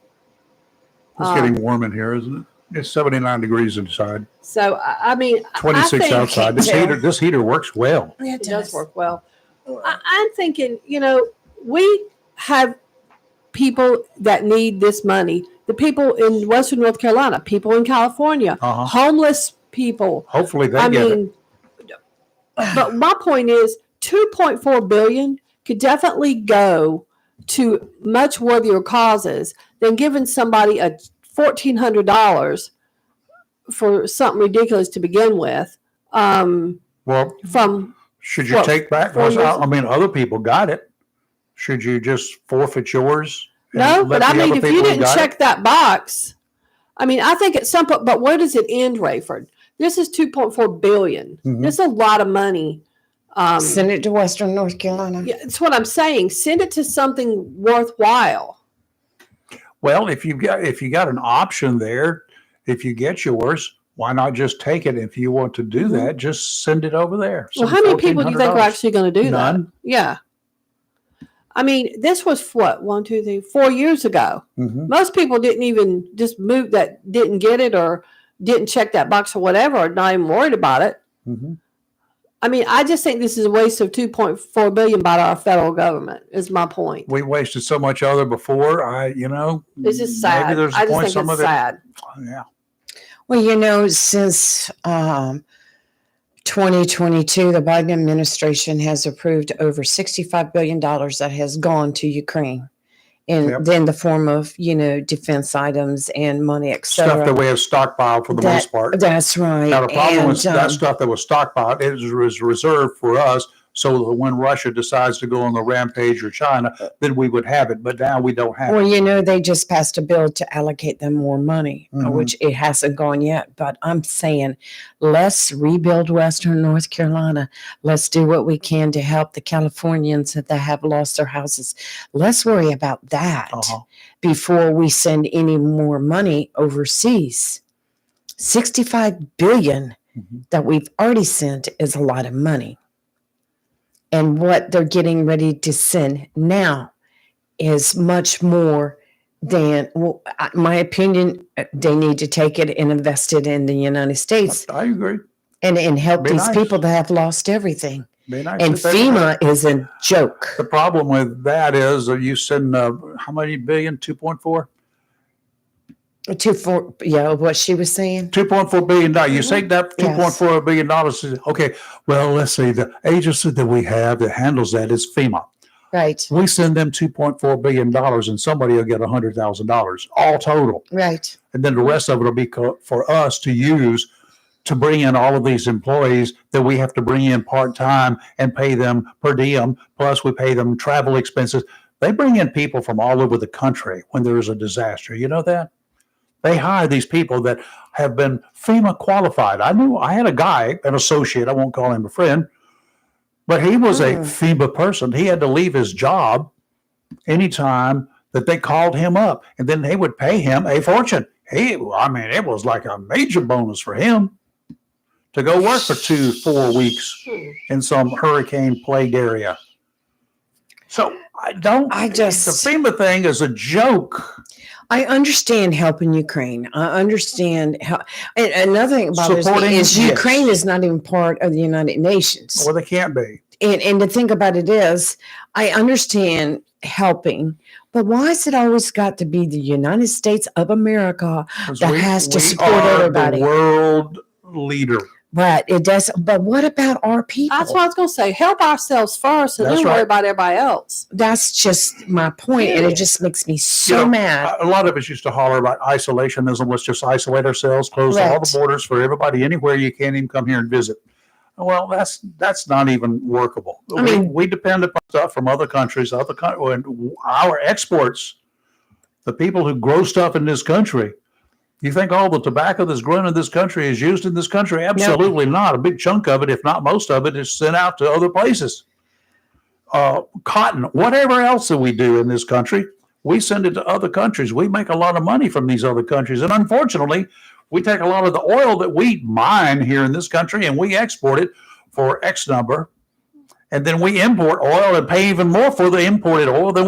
It's getting warm in here, isn't it? It's 79 degrees inside, So I mean, 26 I think outside. This heater works well. Yeah, it does work well. I'm thinking, we have people that need this money. The people in Western North Carolina, people in California, homeless people. Hopefully they I get mean, but my point is 2.4 billion could definitely go to much worthier causes than giving somebody a $1,400 for something ridiculous to begin with. Well, From should you take back? 4 years? I mean, other people got it. Should you just forfeit yours? No, but I mean, if you didn't check that box, I mean, I think at some point, but where does it end, Rayford? This is 2.4 billion. Mhm. This is a lot of money. Send it to Western North Carolina. Yeah, that's what I'm saying. Send it to something worthwhile. Well, if you got an option there, if you get yours, why not just take it? If you want to do that, just send it over there. Well, how many people do you think are actually going to do None. that? Yeah. I mean, this was what, 1, 2, 3, 4 years ago. Mhm. Most people didn't even just move that, didn't get it or didn't check that box or whatever, or not even worried about it. Mhm. I mean, I just think this is a waste of 2.4 billion by our federal government. Is my point. We wasted so much other before. This is sad. Maybe there's a I just point. think Some it's of it, sad. yeah. Well, since 2022, the Biden administration has approved over $65 billion that has gone to Ukraine. And Yep. then the form of, defense items and money, et cetera. Stuff that we have stockpiled for the most part. That's right. Now, the problem is that And, stuff that was stockpiled was reserved for us so that when Russia decides to go on the rampage or China, then we would have it. But now we don't have well, it. they just passed a bill to allocate them more money, Mhm. which it hasn't gone yet. But I'm saying, let's rebuild Western North Carolina. Let's do what we can to help the Californians that have lost their houses. Let's worry about that before we send any more money overseas. 65 billion that we've already sent is a lot of money. And what they're getting ready to send now is much more than, my opinion, they need to take it and invest it in the United States I agree. and help Be these nice. people that have lost everything. Be nice And if they would. FEMA is a joke. The problem with that is you send how many billion? 2.4? 2.4, what she was saying. $2.4 billion. You say that Yes. $2.4 billion. Okay, well, let's see. The agency that we have that handles that is FEMA. Right, We send them $2.4 billion and somebody will get $100,000 all total. right. And then the rest of it will be for us to use to bring in all of these employees that we have to bring in part-time and pay them per diem. Plus we pay them travel expenses. They bring in people from all over the country when there is a disaster. You know that? They hire these people that have been FEMA qualified. I had a guy, an associate, I won't call him a friend, but he was a FEMA person. He had to leave his job anytime that they called him up, and then they would pay him a fortune. It was like a major bonus for him to go work for 2-4 weeks in some hurricane-plagued area. So the FEMA thing is a joke. I understand helping Ukraine. I understand how. And another thing bothers Supporting, me is yes. Ukraine is not even part of the United Nations. Well, they can't be. And the thing about it is, I understand helping, but why has it always got to be the United States of America 'Cause that has to we support are everybody? the world leader. But it does. But what about our people? That's what I was going to say. Help ourselves first, and That's then worry right. about everybody else. That's just my point, and it just makes me so mad. A lot of us used to holler about isolationism. Let's just isolate ourselves, close all Right. the borders for everybody, anywhere you can't even come here and visit. Well, that's not even workable. I mean- we depend upon stuff from other countries, and our exports, the people who grow stuff in this country. You think all the tobacco that's grown in this country is used in this country? Absolutely not. A big chunk of it, if not most of it, is sent out to other places. Cotton, whatever else that we do in this country, we send it to other countries. We make a lot of money from these other countries. And unfortunately, we take a lot of the oil that we mine here in this country and we export it for X number. And then we import oil and pay even more for the imported oil than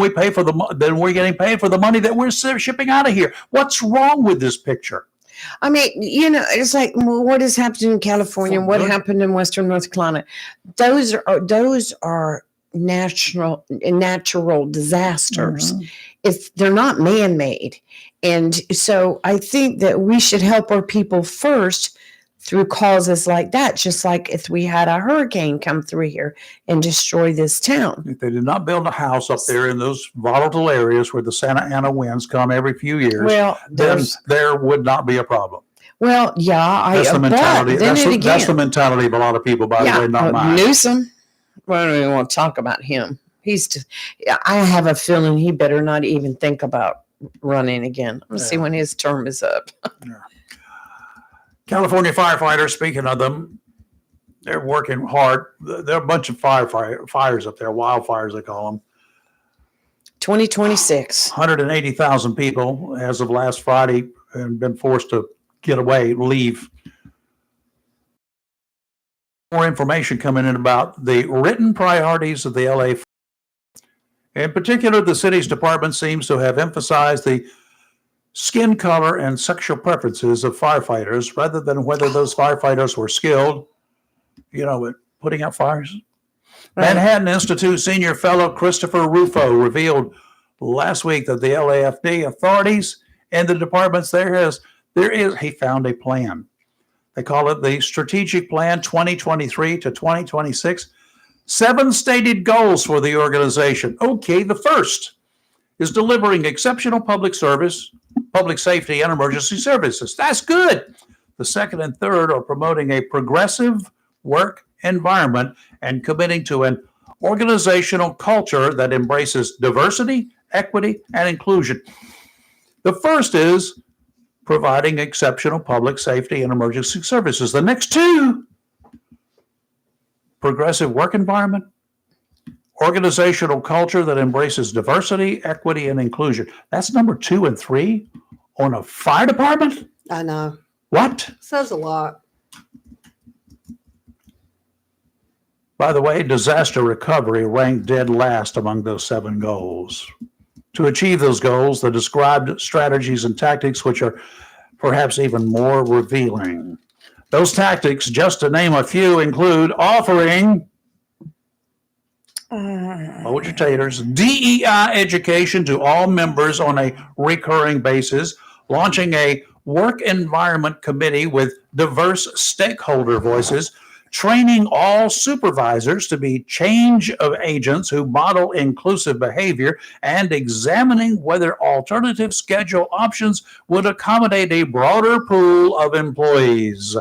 than we're getting paid for the money that we're shipping out of here. What's wrong with this picture? I mean, it's like what has happened in California, what happened in Western North Carolina. Those are natural disasters. If they're not man-made. And so I think that we should help our people first through causes like that, just like if we had a hurricane come through here and destroy this town. If they did not build a house up there in those volatile areas where the Santa Ana winds come every few years, well, then there would not be a problem. Well, yeah, That's the mentality. That's the mentality of a lot of people, by the way, not mine. Newsom, well, I don't even want to talk about him. I have a feeling he better not even think about running again. Let's see when his term is up. California firefighters, speaking of them, they're working hard. There are a bunch of fires up there, wildfires they call them. 2026. 180,000 people as of last Friday have been forced to get away, leave. More information coming in about the written priorities of the LA. In particular, the city's department seems to have emphasized the skin color and sexual preferences of firefighters rather than whether those firefighters were skilled, at putting out fires. Right. Manhattan Institute senior fellow Christopher Rufo revealed last week that the LAFD authorities and the departments he found a plan. They call it the Strategic Plan 2023 to 2026. 7 stated goals for the organization. Okay, the first is delivering exceptional public service, public safety, and emergency services. That's good. The second and third are promoting a progressive work environment and committing to an organizational culture that embraces diversity, equity, and inclusion. The first is providing exceptional public safety and emergency services. The next 2, progressive work environment, organizational culture that embraces diversity, equity, and inclusion. That's number 2 and 3 on a fire department? I know. What? Says a lot. By the way, disaster recovery ranked dead last among those 7 goals. To achieve those goals, the described strategies and tactics, which are perhaps even more revealing. Those tactics, just to name a few, include offering hold your taters, DEI education to all members on a recurring basis, launching a work environment committee with diverse stakeholder voices, training all supervisors to be change of agents who model inclusive behavior, and examining whether alternative schedule options would accommodate a broader pool of employees.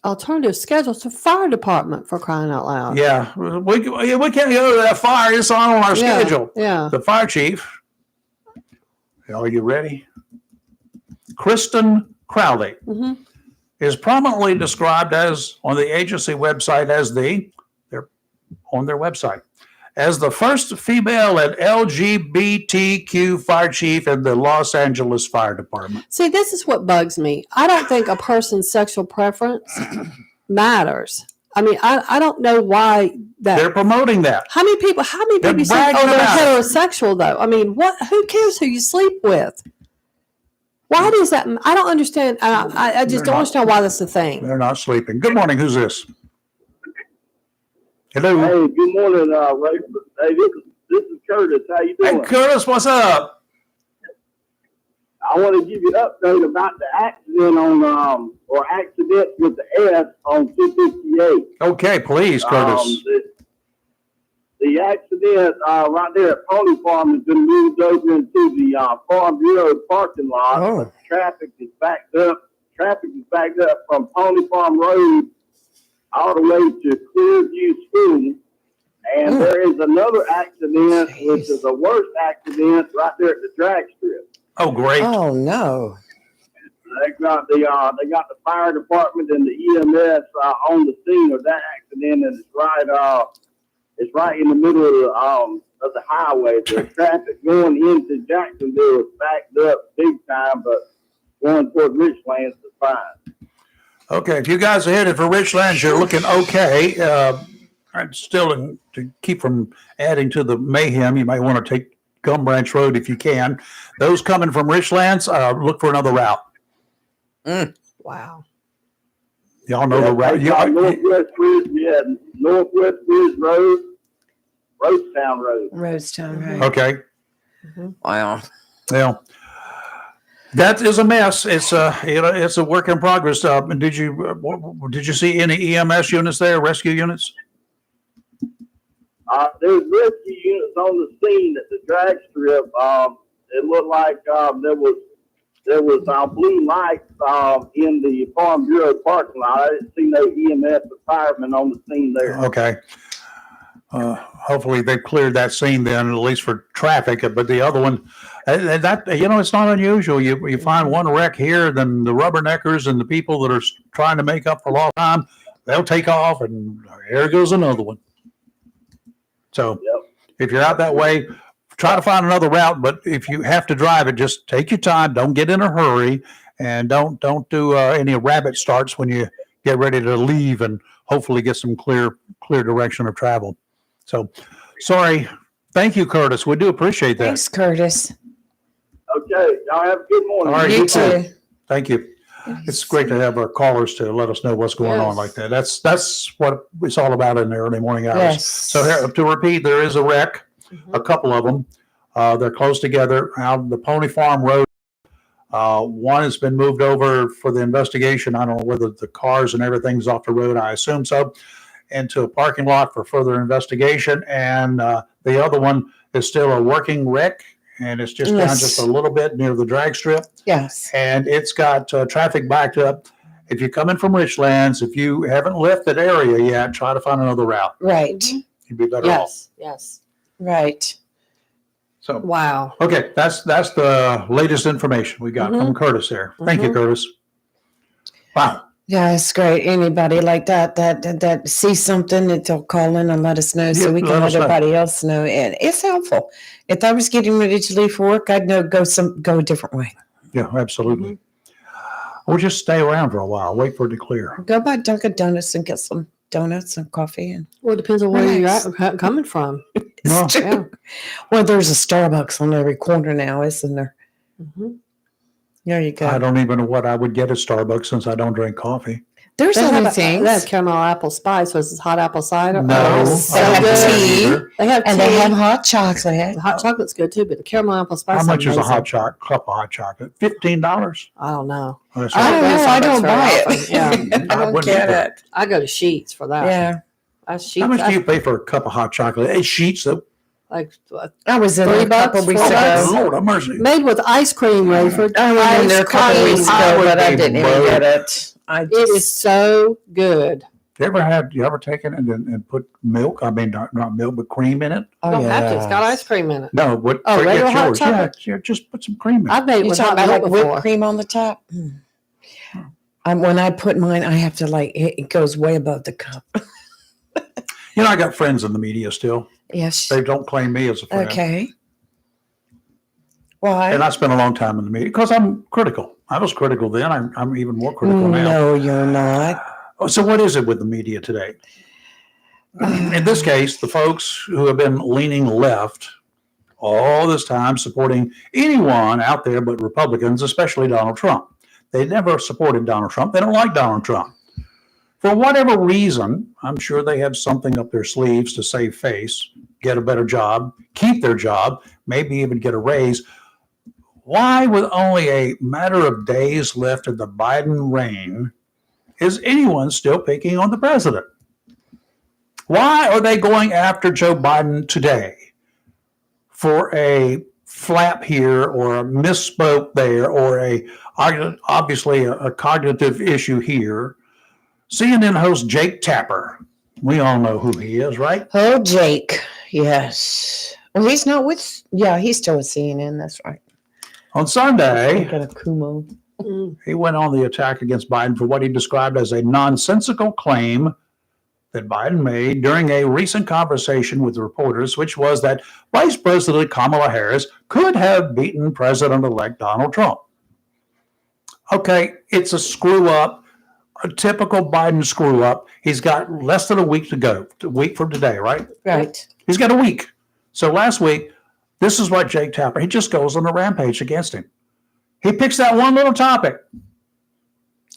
Alternative schedules to fire department, for crying out loud. Yeah, we can't go to that fire. It's on our schedule. Yeah. The fire chief, are you ready? Kristen Crowley is prominently described as, on the agency website, as as the first female and LGBTQ fire chief in the Los Angeles Fire Department. See, this is what bugs me. I don't think a person's sexual preference matters. I mean, I don't know why that they're promoting that. How many people say, they're heterosexual though? I mean, who cares who you sleep with? Why does that? I don't understand. I just don't understand why that's a thing. They're not sleeping. Good morning. Who's this? Hello. Hey, good morning, Ray. Hey, this is Curtis. How you doing? Hey, Curtis, what's up? I want to give you an update about the accident or accident with the S on 258. Okay, please, Curtis. The accident right there at Pony Farm has been moved over into the Farm Bureau parking lot. Oh. Traffic is backed up. Traffic is backed up from Pony Farm Road all the way to Clearview School. And there is another accident, which is a worse accident right there at the drag strip. Oh, great. Oh, no. They got the fire department and the EMS on the scene of that accident, and it's right in the middle of the highway. The traffic going into Jacksonville is backed up big time, but going toward Richlands is fine. Okay, if you guys are headed for Richlands, you're looking okay. I'm still to keep from adding to the mayhem. You might want to Gum Branch Road if you can. Those coming from Richlands, look for another route. Wow. Y'all know the route. Northwest Ridge Road, Roadstown Road. Roadstown Road. Okay. Wow. Well, that is a mess. It's a work in progress. Did you see any EMS units there, rescue units? There's rescue units on the scene at the drag strip. It looked like there was blue lights in the Farm Bureau parking lot. I didn't see no EMS or firemen on the scene there. Okay. Hopefully they cleared that scene then, at least for traffic. But the other one, it's not unusual. You find one wreck here, then the rubberneckers and the people that are trying to make up for lost time, they'll take off, and here goes another one. So if you're out that way, try to find another route. But if you have to drive it, just take your time. Don't get in a hurry, and don't do any rabbit starts when you get ready to leave, and hopefully get some clear direction of travel. So, sorry. Thank you, Curtis. We do appreciate that. Thanks, Curtis. Okay. Y'all have a good morning. All right, You too. Thank you. It's great to have our callers to let us know what's going on like that. That's what it's all about in the early morning hours. Yes. So here, to repeat, there is a wreck, a couple of them. They're close together out the Pony Farm Road. One has been moved over for the investigation. I don't know whether the cars and everything's off the road. I assume so. Into a parking lot for further investigation. And the other one is still a working wreck, and it's just down just a little bit near the drag strip. Yes. And it's got traffic backed up. If you're coming from Richlands, if you haven't left that area yet, try to find another route. Right. You'd be better off. Yes. Right. So, Wow. okay, that's the latest information we got from Curtis there. Thank you, Curtis. Wow. Yeah, it's great. Anybody like that sees something, that they'll call in and let us know so we can let everybody else know. And it's helpful. If I was getting ready to leave for work, I'd know go a different way. Yeah, absolutely. Or just stay around for a while. Wait for it to clear. Go by Dunkin' Donuts and get some donuts and coffee. And Well, it depends on where you're coming from. No. yeah. Well, there's a Starbucks on every corner now, isn't there? There you go. I don't even know what I would get at Starbucks since I don't drink coffee. There's They other have things. They have caramel apple spice. So it's hot apple cider. No, Oh, I they don't have do that tea. either. They have And tea. they have hot chocolate. The hot chocolate's good too, but the caramel apple spice. How much is a amazing. cup of hot chocolate? $15? I don't know. Oh, that's I don't right. know. I don't Starbucks very buy often. it. Yeah. I don't wouldn't get either. it. I go to Sheets for that. Yeah. How much do you pay for a cup of hot chocolate? 8 sheets of Like I was in there a $3, couple weeks $4. ago. Lord have mercy. made with ice cream, Rayford. I went in there a couple Ice weeks cream. ago, but I would didn't be even broke. get it. It is so good. You ever taken it and put milk? I mean, not milk, but cream in it? Oh, Don't have to. It's got yes. ice cream in it. No, what? Oh, forget regular hot yours. chocolate? Yeah, just put some cream in it. I've made it You with talking hot about milk like before. whipped cream on the top? When I put mine, I have to it goes way above the cup. You know, I got friends in the media still. Yes. They don't claim me as a friend. Okay. Why? And I spent a long time in the media because I'm critical. I was critical then. I'm even more critical now. No, you're not. So what is it with the media today? In this case, the folks who have been leaning left all this time, supporting anyone out there but Republicans, especially Donald Trump. They never supported Donald Trump. They don't like Donald Trump. For whatever reason, I'm sure they have something up their sleeves to save face, get a better job, keep their job, maybe even get a raise. Why, with only a matter of days left of the Biden reign, is anyone still picking on the president? Why are they going after Joe Biden today for a flap here or a misspoke there or obviously a cognitive issue here? CNN host Jake Tapper, we all know who he is, right? Oh, Jake. Yes. Well, he's not with, he's still with CNN. That's right. On Sunday, Got a Kumo. he went on the attack against Biden for what he described as a nonsensical claim that Biden made during a recent conversation with reporters, which was that Vice President Kamala Harris could have beaten President-elect Donald Trump. Okay, it's a screw up, a typical Biden screw up. He's got less than a week to go, a week from today, right? Right. He's got a week. So last week, This is what Jake Tapper, he just goes on a rampage against him. He picks that one little topic.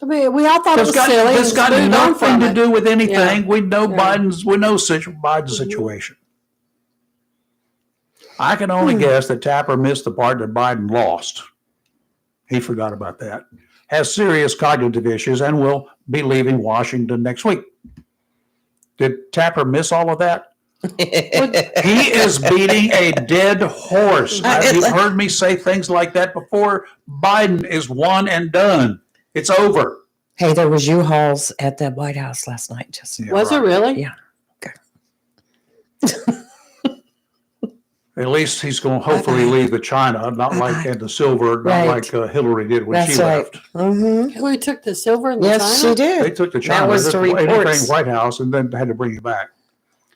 I mean, we all thought it was silly. It's got nothing to do with anything. Yeah. We know Biden's situation. I can only guess that Tapper missed the part that Biden lost. He forgot about that. Has serious cognitive issues and will be leaving Washington next week. Did Tapper miss all of that? He is beating a dead horse. You've heard me say things like that before. Biden is one and done. It's over. Hey, there was U-Hauls at the White House last night. Was it really? Yeah. At least he's going to hopefully leave the China, not like the silver, not like Hillary did when she left. Mm-hmm. Hillary took the silver and the Yes, China? she did. They took the China, That was the reports. anything White House, and then had to bring it back.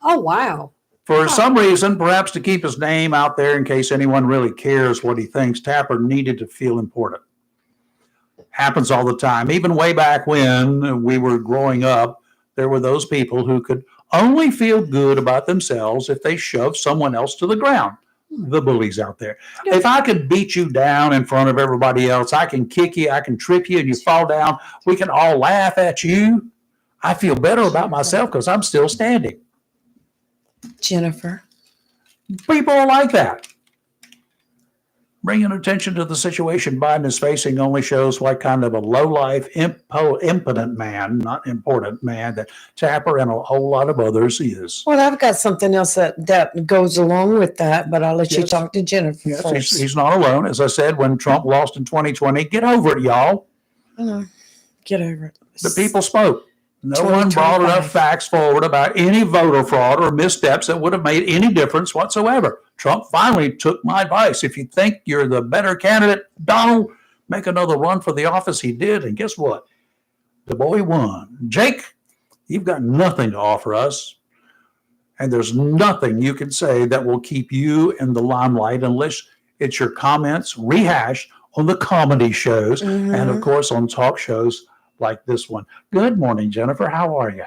Oh, wow. For some reason, perhaps to keep his name out there in case anyone really cares what he thinks, Tapper needed to feel important. Happens all the time. Even way back when we were growing up, there were those people who could only feel good about themselves if they shoved someone else to the ground. The bullies out there. If I could beat you down in front of everybody else, I can kick you, I can trip you, and you fall down. We can all laugh at you. I feel better about myself because I'm still standing. Jennifer. People are like that. Bringing attention to the situation Biden is facing only shows what kind of a low-life, impotent man, not important man, that Tapper and a whole lot of others is. Well, I've got something else that goes along with that, but I'll let you talk to Jennifer first. He's not alone. As I said, when Trump lost in 2020, get over it, y'all. Get over it. The people spoke. No one brought enough facts forward about any voter fraud or missteps that would have made any difference whatsoever. Trump finally took my advice. If you think you're the better candidate, Donald, make another run for the office. He did, and guess what? The boy won. Jake, you've got nothing to offer us, and there's nothing you can say that will keep you in the limelight unless it's your comments rehashed on the comedy shows and, of course, on talk shows like this one. Good morning, Jennifer. How are you?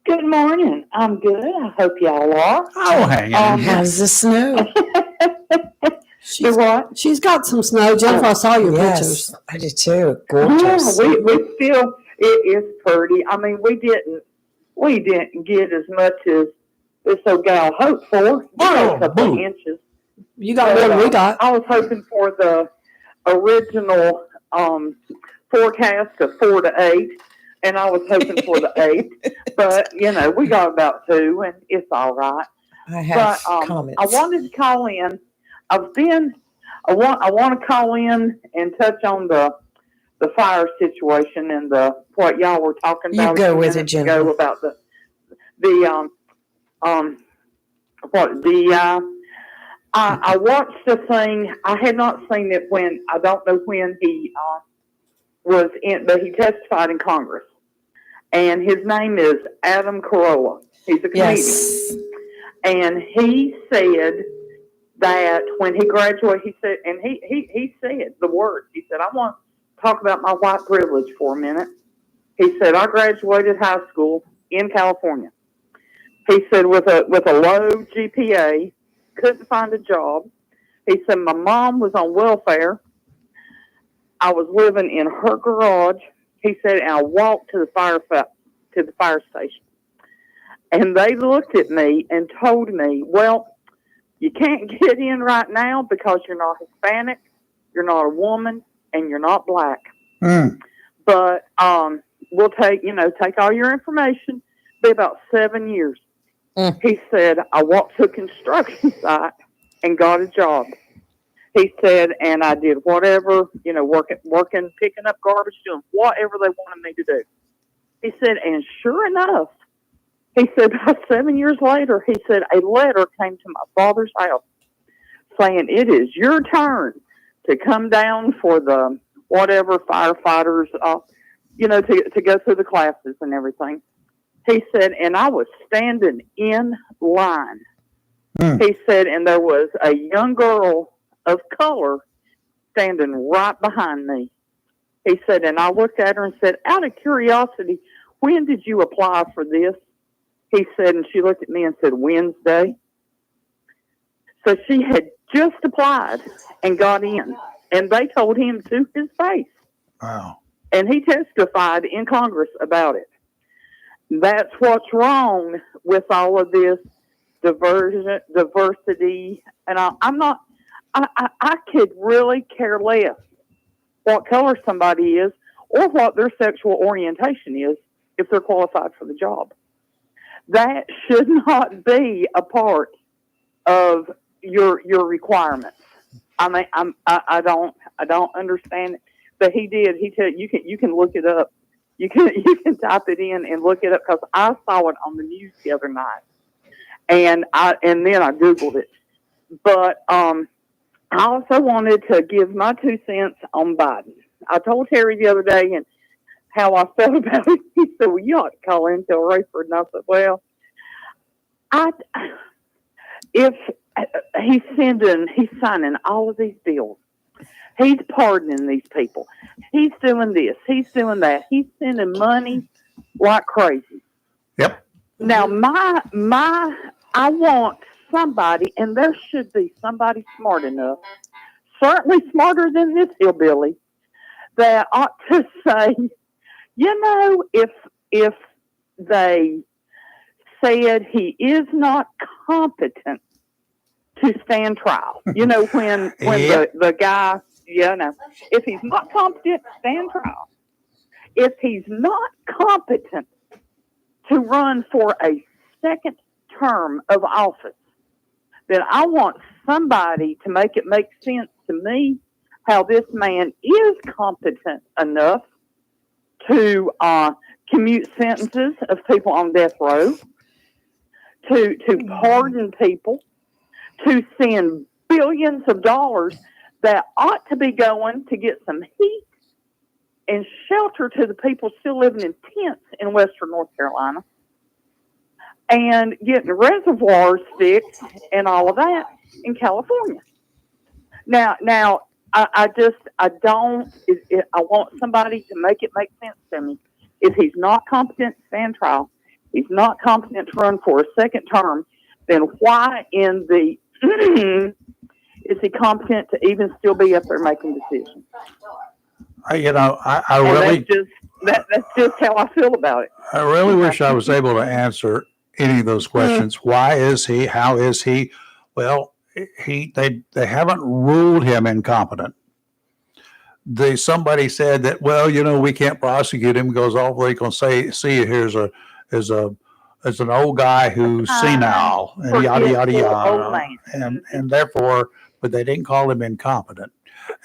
Good morning. I'm good. I hope y'all are. Oh, hang on. How's the snow? She's got some snow. Jennifer, I saw your pictures. I did too. Gorgeous. Yeah, we still, it is pretty. I mean, we didn't get as much as this old gal hoped for. A couple of inches. You got more than we got. I was hoping for the original forecast of 4 to 8, and I was hoping for the 8. But we got about 2, and it's all right. I have comments. I wanted to call in. I want to call in and touch on the fire situation and what y'all were talking about. You go with it, Jennifer. About I watched the thing. I had not seen it when, I don't know when he was in, but he testified in Congress. And his name is Adam Carolla. He's a comedian. Yes. And he said that when he graduated, he said, and he said the words. He said, I want to talk about my white privilege for a minute. He said, I graduated high school in California. He said, with a low GPA, couldn't find a job. He said, my mom was on welfare. I was living in her garage. He said, and I walked to the fire station. And they looked at me and told me, well, you can't get in right now because you're not Hispanic, you're not a woman, and you're not black. But we'll take all your information. Be about 7 years. He said, I walked to a construction site and got a job. He said, and I did whatever, working, picking up garbage, doing whatever they wanted me to do. He said, and sure enough, he said, about 7 years later, he said, a letter came to my father's house saying, it is your turn to come down for the whatever firefighters, to go through the classes and everything. He said, and I was standing in line. He said, and there was a young girl of color standing right behind me. He said, and I looked at her and said, out of curiosity, when did you apply for this? He said, and she looked at me and said, Wednesday. So she had just applied and got in, and they told him to his face. Wow. And he testified in Congress about it. That's what's wrong with all of this diversity. And I could really care less what color somebody is or what their sexual orientation is if they're qualified for the job. That should not be a part of your requirements. I mean, I don't understand it, but he did. He said you can look it up. You can type it in and look it up because I saw it on the news the other night, and then I Googled it. But I also wanted to give my 2 cents on Biden. I told Terry the other day and how I felt about it. He said, "Well, you ought to call in to Rayford." And I said, "Well, if he's signing all of these bills, he's pardoning these people, he's doing this, he's doing that, he's sending money like crazy." Yep. Now, I want somebody, and there should be somebody smart enough, certainly smarter than this hillbilly, that ought to say, if they said he is not competent to stand trial, when Yep. the guy, if he's not competent to stand trial, if he's not competent to run for a second term of office, then I want somebody to make it make sense to me how this man is competent enough to commute sentences of people on death row, to pardon people, to send billions of dollars that ought to be going to get some heat and shelter to the people still living in tents in western North Carolina, and getting reservoirs fixed and all of that in California. Now, I want somebody to make it make sense to me. If he's not competent to stand trial, he's not competent to run for a second term, then why in the is he competent to even still be up there making decisions? I really, that's just how I feel about it. I really wish I was able to answer any of those questions. Why is he? How is he? Well, they haven't ruled him incompetent. Somebody said that, well, we can't prosecute him because all they can say, see, here's an old guy who's senile and yada yada yada, and therefore, but they didn't call him incompetent,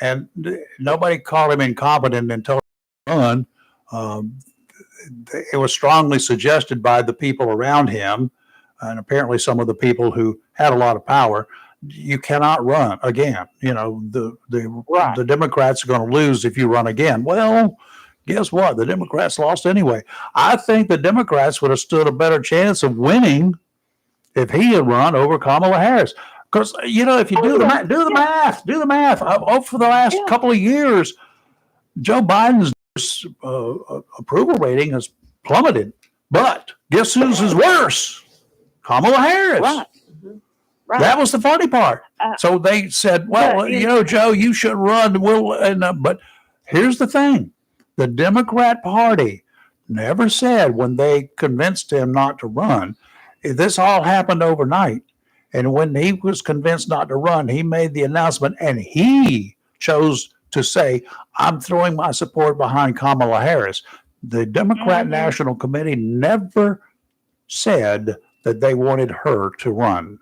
and nobody called him incompetent until it was strongly suggested by the people around him, and apparently some of the people who had a lot of power. You cannot run again. The Democrats are going to lose if you run again. Well, guess what? The Democrats lost anyway. I think the Democrats would have stood a better chance of winning if he had run over Kamala Harris. Because, if you do the math. For the last couple of years, Joe Biden's approval rating has plummeted. But guess whose is worse? Kamala Harris. Right. Right. That was the funny part. So they said, well, Joe, you should run. But here's the thing. The Democrat Party never said when they convinced him not to run. This all happened overnight. And when he was convinced not to run, he made the announcement and he chose to say, I'm throwing my support behind Kamala Harris. The Democrat National Committee never said that they wanted her to run.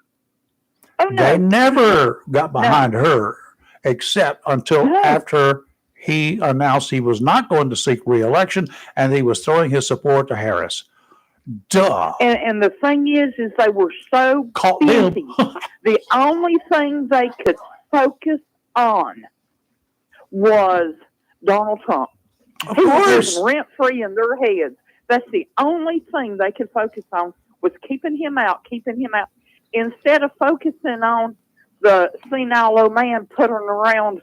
Oh, no. They never got behind her except until after he announced he was not going to seek re-election and he was throwing his support to Harris. Duh. And the thing is they were so busy. The only thing they could focus on was Donald Trump. Of He course. was rent-free in their heads. That's the only thing they could focus on was keeping him out. Instead of focusing on the senile old man puttering around,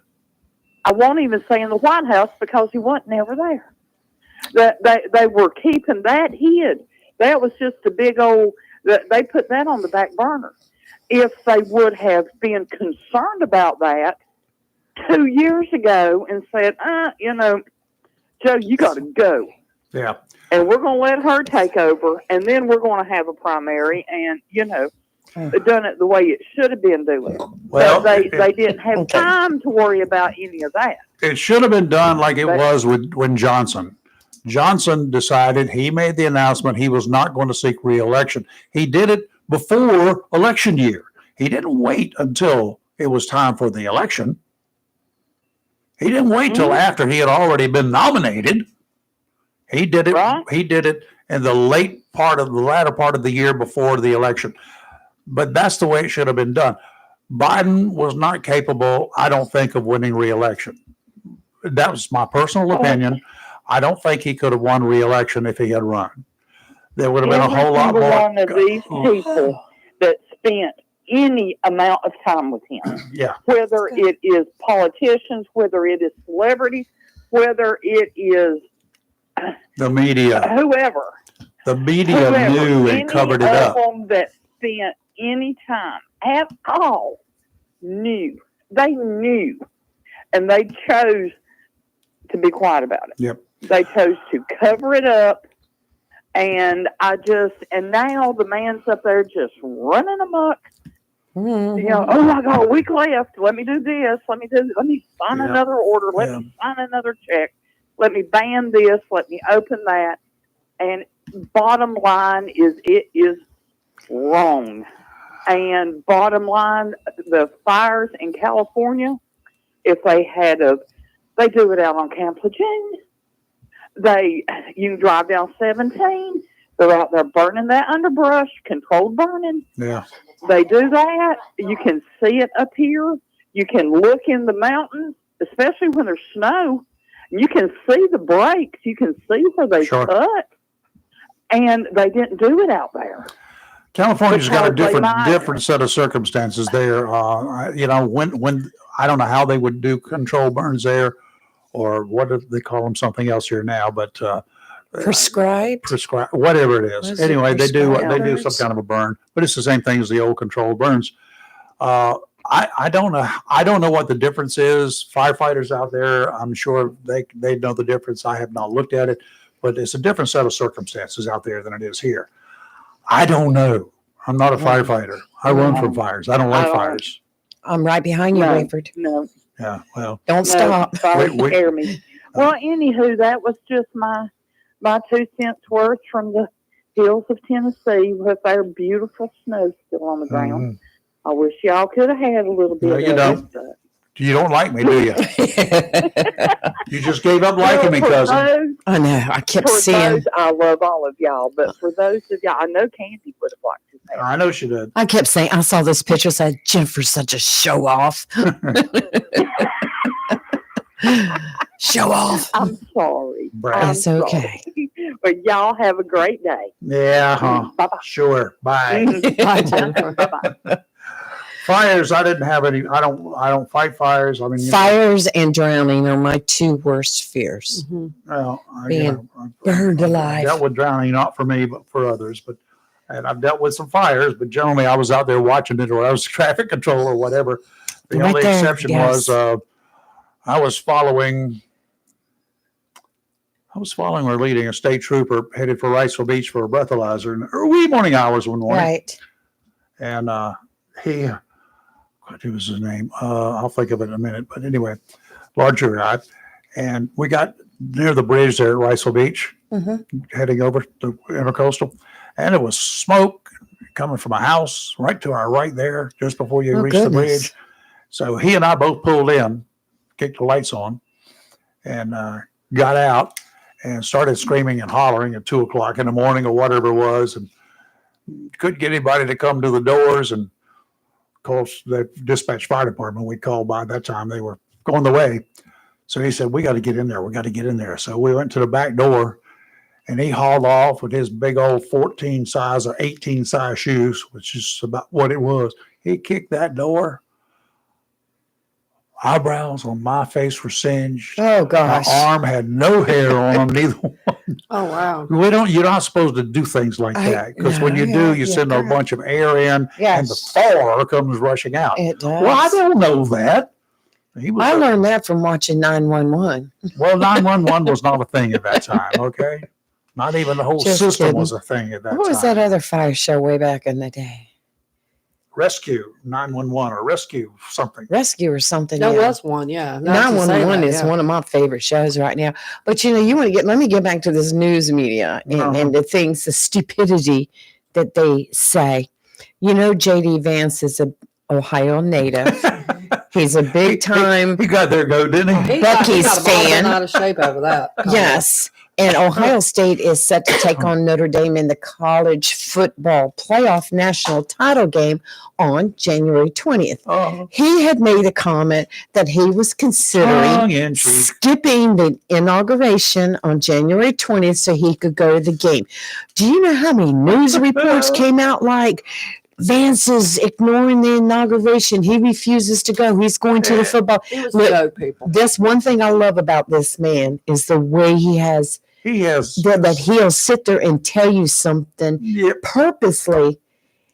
I won't even say in the White House because he wasn't ever there. They were keeping that hid. That was just a big old, they put that on the back burner. if they would have been concerned about that 2 years ago and said, Joe, you got to go. Yeah. And we're going to let her take over, and then we're going to have a primary, and, done it the way it should have been doing. Well, but they didn't have time to worry about any of that. It should have been done like it was when Johnson. Johnson decided, he made the announcement he was not going to seek re-election. He did it before election year. He didn't wait until it was time for the election. He didn't wait till after he had already been nominated. He did it. Right. He did it in the latter part of the year before the election. But that's the way it should have been done. Biden was not capable, I don't think, of winning re-election. That was my personal opinion. I don't think he could have won re-election if he had run. There would have been a whole lot more. One of these people that spent any amount of time with him, Yeah. whether it is politicians, whether it is celebrities, whether it is The media. whoever Knew and covered it up. Any of them that spent any time at all knew. They knew. And they chose to be quiet about it. Yep. They chose to cover it up. And now the man's up there just running amok. Mm-hmm. Oh my God, a week left. Let me do this. Let me sign another order. Let me sign another check. Let me ban this. Let me open that. And bottom line is, it is wrong. And bottom line, the fires in California, if they they do it out on Camp Lejeune. You can drive down 17. They're out there burning that underbrush, controlled burning. Yeah. They do that. You can see it up here. You can look in the mountains, especially when there's snow. You can see the breaks. You can see where they cut. And they didn't do it out there. California's got a different set of circumstances there. When I don't know how they would do controlled burns there, or what do they call them? Something else here now, but prescribed, whatever it is. Anyway, they do some kind of a burn, but it's the same thing as the old controlled burns. I don't know what the difference is. Firefighters out there, I'm sure they know the difference. I have not looked at it, but it's a different set of circumstances out there than it is here. I don't know. I'm not a firefighter. I run from fires. I don't like fires. I'm right behind you, Rayford. No. Yeah. Well, don't stop. Fires scare me. Well, anywho, that was just my 2 cents worth from the hills of Tennessee with their beautiful snow still on the ground. I wish y'all could have had a little bit. No, you don't. You don't like me, do you? You just gave up liking me, cousin. I know. I kept seeing. I love all of y'all, but for those of y'all, I know Candy would have liked to have. I know she did. I kept saying, I saw this picture, said Jennifer's such a show off. Show off. I'm sorry. That's okay. But y'all have a great day. Yeah. Bye-bye. Sure. Bye. Bye, Jennifer. Bye-bye. Fires, I didn't have any. I don't fight fires. I mean, fires and drowning are my two worst fears. Well, Being burned alive. I dealt with drowning, not for me, but for others. And I've dealt with some fires, but generally I was out there watching it, or I was traffic control or whatever. The only exception was I was following or leading a state trooper headed for Wrightsville Beach for a breathalyzer in the wee morning hours one morning. Right. And what was his name? I'll think of it in a minute. But anyway, larger guy. And we got near the bridge there at Wrightsville Beach, heading over to Intercoastal. And it was smoke coming from a house right to our right there, just before you reach the bridge. So he and I both pulled in, kicked the lights on, and got out and started screaming and hollering at 2:00 in the morning or whatever it was. And couldn't get anybody to come to the doors. And of course, the dispatch fire department we called by that time, they were going the way. So he said, we got to get in there. We got to get in there. So we went to the back door, and he hauled off with his big old 14 size or 18 size shoes, which is about what it was. He kicked that door. eyebrows on my face were singed. Oh My gosh. arm had no hair on them, neither one. Oh, wow. You're not supposed to do things like that because when you do, you send a bunch of air in and the Yes, far comes rushing out. it does. Well, I don't know that. I learned that from watching 911. Well, 911 was not a thing at that time, okay? Not even the whole Just system kidding. was a thing at that What time. was that other fire show way back in the day? Rescue 911 or rescue something. Rescue or something. There yeah. was one, yeah. Now that you say 911 that, is yeah. one of my favorite shows right now. But you want to let me get back to this news media and the things, the stupidity that they say. J.D. Vance is a Ohio native. He's a big time. He got their goat, didn't he? Bucky's got a ball fan. out of shape over that. Yes. And Ohio State is set to take on Notre Dame in the college football playoff national title game on January 20th. Oh, He had made a comment that he was considering tongue in cheek. skipping the inauguration on January 20th so he could go to the game. Do you know how many news reports came out like Vance is ignoring the inauguration? He refuses to go. He's going to the football. He was Look, a joke, people. That's one thing I love about this man is the way he has that he'll sit there and tell you something purposely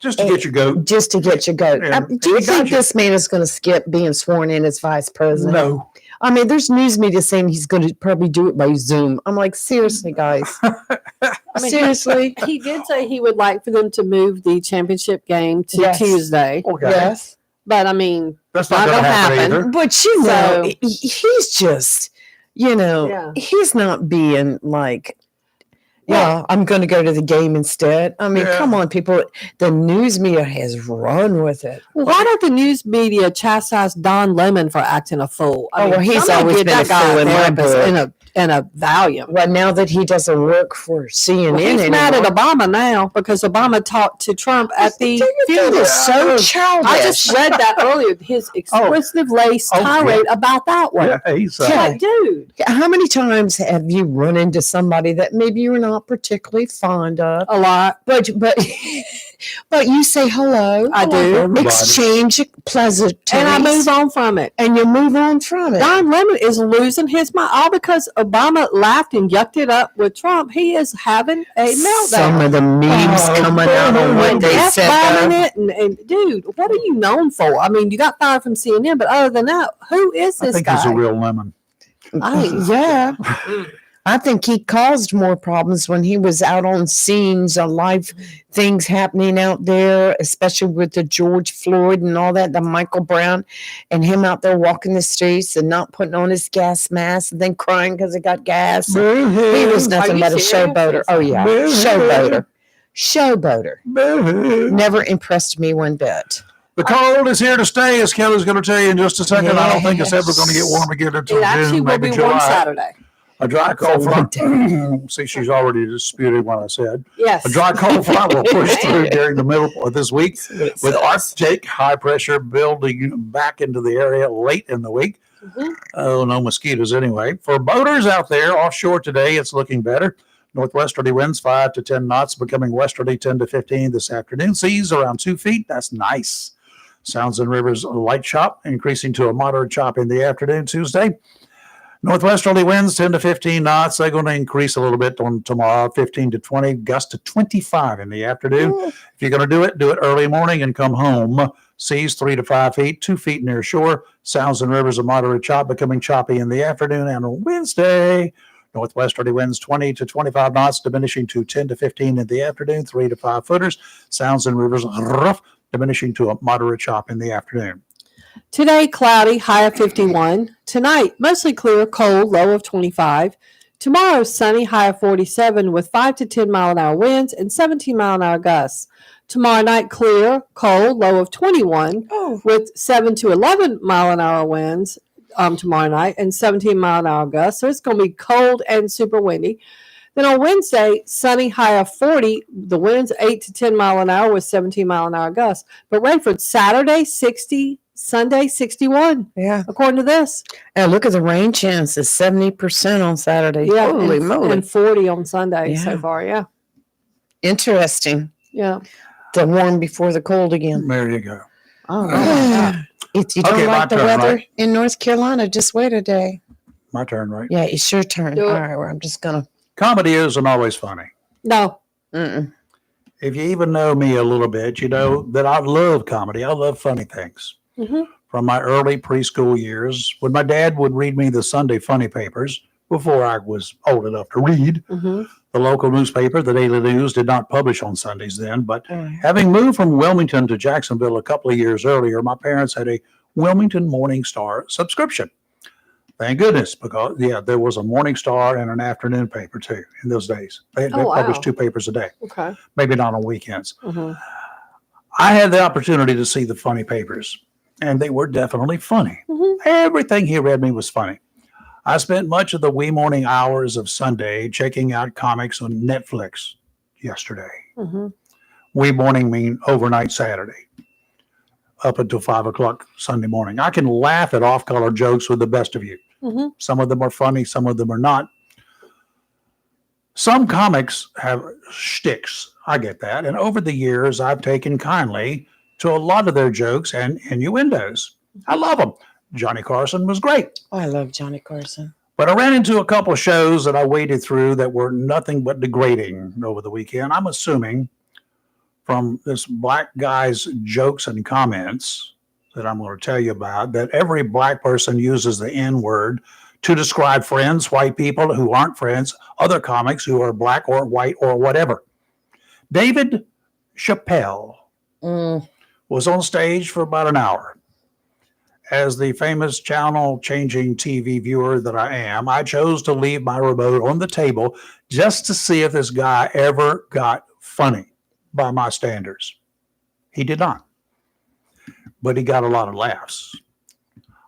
just to get your goat. just to get your goat. Yeah. Do you think this man is going to skip being sworn in as vice president? No. I mean, there's news media saying he's going to probably do it by Zoom. I'm like, seriously, guys. Seriously? He did say he would like for them to move the championship game to Yes. Tuesday. Okay. Yes. But I mean, That's not going to happen either. But So- he's just, Yeah. he's not being like, yeah, I'm going to go to the game instead. I mean, Yeah. come on, people. The news media has run with it. why don't the news media chastise Don Lemon for acting a fool? Oh, well, he's somebody always get been that a guy fool in my therapist book. and a Valium. Well, now that he doesn't work for CNN Well, he's anymore. mad at Obama now because Obama talked to Trump at the That funeral. is so childish. I just read that earlier. His exquisite lace tirade about that one. Yeah, he's Yeah. Like, dude, How many times have you run into somebody that maybe you're not particularly fond of, a lot. but you say hello, I do. Everybody. exchange pleasantries, And I move on from it. and you move on from it. Don Lemon is losing his mind all because Obama laughed and yucked it up with Trump. He is having a meltdown. Some of the memes Oh, coming out on what And they said. F-bombing though. it, and dude, what are you known for? I mean, you got fired from CNN, but other than that, who is I this think guy? he's a real lemon. Yeah. I think he caused more problems when he was out on scenes, on live things happening out there, especially with the George Floyd and all that, the Michael Brown, and him out there walking the streets and not putting on his gas mask and then crying because he got gas. He was nothing you but a serious? showboater. Oh, yeah. Boo-hoo. Showboater. Boo-hoo. Never impressed me one bit. The cold is here to stay, as Kelly's going to tell you in just a second. I don't think it's ever going to get warm again until It actually June, will maybe be warm July. Saturday. A dry cold front. See, she's already disputed what I said. Yes. A dry cold front will push through during the middle of this week, with Arctic high pressure building back into the area late in the week. Mhm. Oh, no mosquitoes anyway. For boaters out there offshore today, it's looking better. Northwesterly winds 5 to 10 knots, becoming westerly 10 to 15 this afternoon. Seas around 2 feet. That's nice. Sounds and Rivers light chop, increasing to a moderate chop in the afternoon Tuesday. Northwesterly winds 10 to 15 knots. They're going to increase a little bit on tomorrow, 15 to 20, gust to 25 in the afternoon. If you're going to do it early morning and come home. Seas 3 to 5 feet, 2 feet near shore. Sounds and Rivers a moderate chop, becoming choppy in the afternoon. And on Wednesday, northwesterly winds 20 to 25 knots, diminishing to 10 to 15 in the afternoon, 3 to 5 footers. Sounds and Rivers rough, diminishing to a moderate chop in the afternoon. Today, cloudy, high of 51. Tonight, mostly clear, cold, low of 25. Tomorrow, sunny, high of 47 with 5 to 10 mile an hour winds and 17 mile an hour gusts. Tomorrow night, clear, cold, low of 21 with 7 to 11 mile an hour winds tomorrow night and 17 mile an hour gusts. So it's going to be cold and super windy. Then on Wednesday, sunny, high of 40. The winds 8 to 10 mile an hour with 17 mile an hour gusts. But Rainford, Saturday, 60. Sunday, 61, Yeah. according to this. And look at the rain chances, 70% on Saturday. Yeah, Holy and, moly. and 40 on Sunday Yeah. so far. Yeah, Interesting. yeah. The warm before the cold again. There you go. Oh, my God. If you don't Okay, my like the turn, weather right? in North Carolina, just wait a day. My turn, right? Yeah, it's your turn. Do it. All right, well, I'm just gonna. Comedy isn't always funny. No. Mm-mm. If you even know me a little bit, you know that I love comedy. I love funny things. Hmm. From my early preschool years, when my dad would read me the Sunday funny papers before I was old enough to read. Hmm. The local newspaper, the Daily News, did not publish on Sundays then, but Mm. having moved from Wilmington to Jacksonville a couple of years earlier, my parents had a Wilmington Morning Star subscription. Thank goodness, because there was a Morning Star and an afternoon paper too in those days. They Oh, wow. published 2 papers a day, Okay. maybe not on weekends. Hmm. I had the opportunity to see the funny papers, and they were definitely funny. Hmm. Everything he read me was funny. I spent much of the wee morning hours of Sunday checking out comics on Netflix yesterday. Hmm. Wee morning mean overnight Saturday, up until 5 o'clock Sunday morning. I can laugh at off-color jokes with the best of you. Hmm. Some of them are funny, some of them are not. Some comics have shticks. I get that. And over the years, I've taken kindly to a lot of their jokes and innuendos. I love them. Johnny Carson was great. Oh, I love Johnny Carson. But I ran into a couple of shows that I waded through that were nothing but degrading over the weekend. I'm assuming from this black guy's jokes and comments that I'm going to tell you about that every black person uses the N word to describe friends, white people who aren't friends, other comics who are black or white or whatever. David Chappelle was on stage for about an hour. As the famous channel changing TV viewer that I am, I chose to leave my remote on the table just to see if this guy ever got funny by my standards. He did not, but he got a lot of laughs.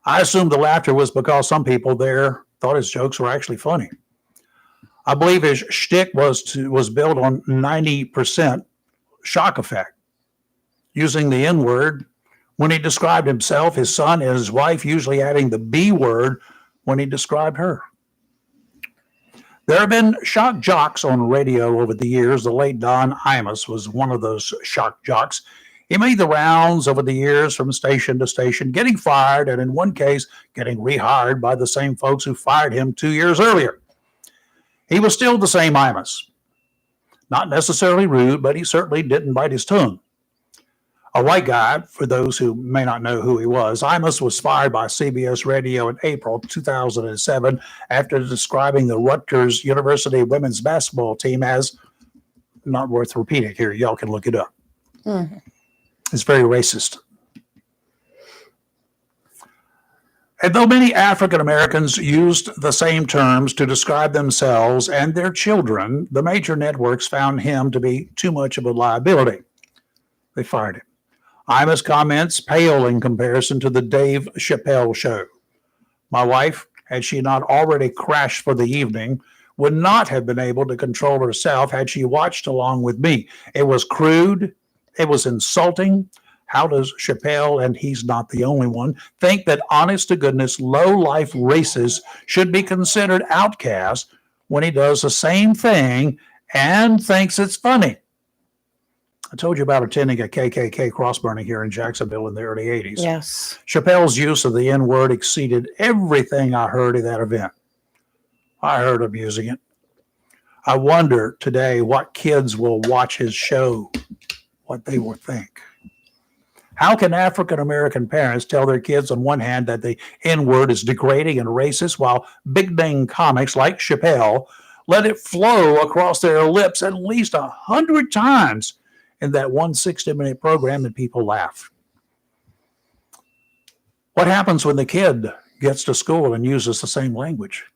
I assume the laughter was because some people there thought his jokes were actually funny. I believe his shtick was built on 90% shock effect, using the N word when he described himself, his son, and his wife, usually adding the B word when he described her. There have been shock jocks on radio over the years. The late Don Imus was one of those shock jocks. He made the rounds over the years from station to station, getting fired, and in one case, getting rehired by the same folks who fired him 2 years earlier. He was still the same Imus. Not necessarily rude, but he certainly didn't bite his tongue. A white guy, for those who may not know who he was, Imus was fired by CBS Radio in April 2007 after describing the Rutgers University women's basketball team as, not worth repeating here, y'all can look it up. Mm-hmm. It's very racist. And though many African Americans used the same terms to describe themselves and their children, the major networks found him to be too much of a liability. They fired him. Imus comments pale in comparison to the Dave Chappelle show. My wife, had she not already crashed for the evening, would not have been able to control herself had she watched along with me. It was crude. It was insulting. How does Chappelle, and he's not the only one, think that honest-to-goodness, low-life racists should be considered outcasts when he does the same thing and thinks it's funny? I told you about attending a KKK cross-burning here in Jacksonville in the early 80s. Yes. Chappelle's use of the N-word exceeded everything I heard at that event. I heard him using it. I wonder today what kids will watch his show, what they will think. How can African-American parents tell their kids on one hand that the N-word is degrading and racist, while big-name comics like Chappelle let it flow across their lips at least 100 times in that 160-minute program and people laugh? What happens when the kid gets to school and uses the same language?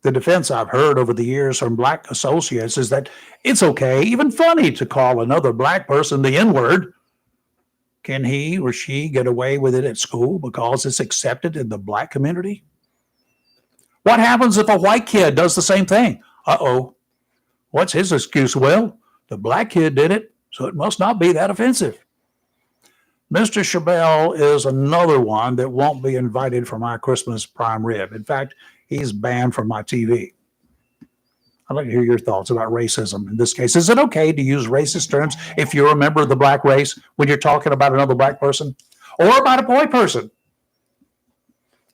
The defense I've heard over the years from black associates is that it's okay, even funny, to call another black person the N-word. Can he or she get away with it at school because it's accepted in the black community? What happens if a white kid does the same thing? Uh-oh. What's his excuse? Well, the black kid did it, so it must not be that offensive. Mr. Chappelle is another one that won't be invited for my Christmas prime rib. In fact, he's banned from my TV. I'd like to hear your thoughts about racism in this case. Is it okay to use racist terms if you're a member of the black race when you're talking about another black person? or about a boy person.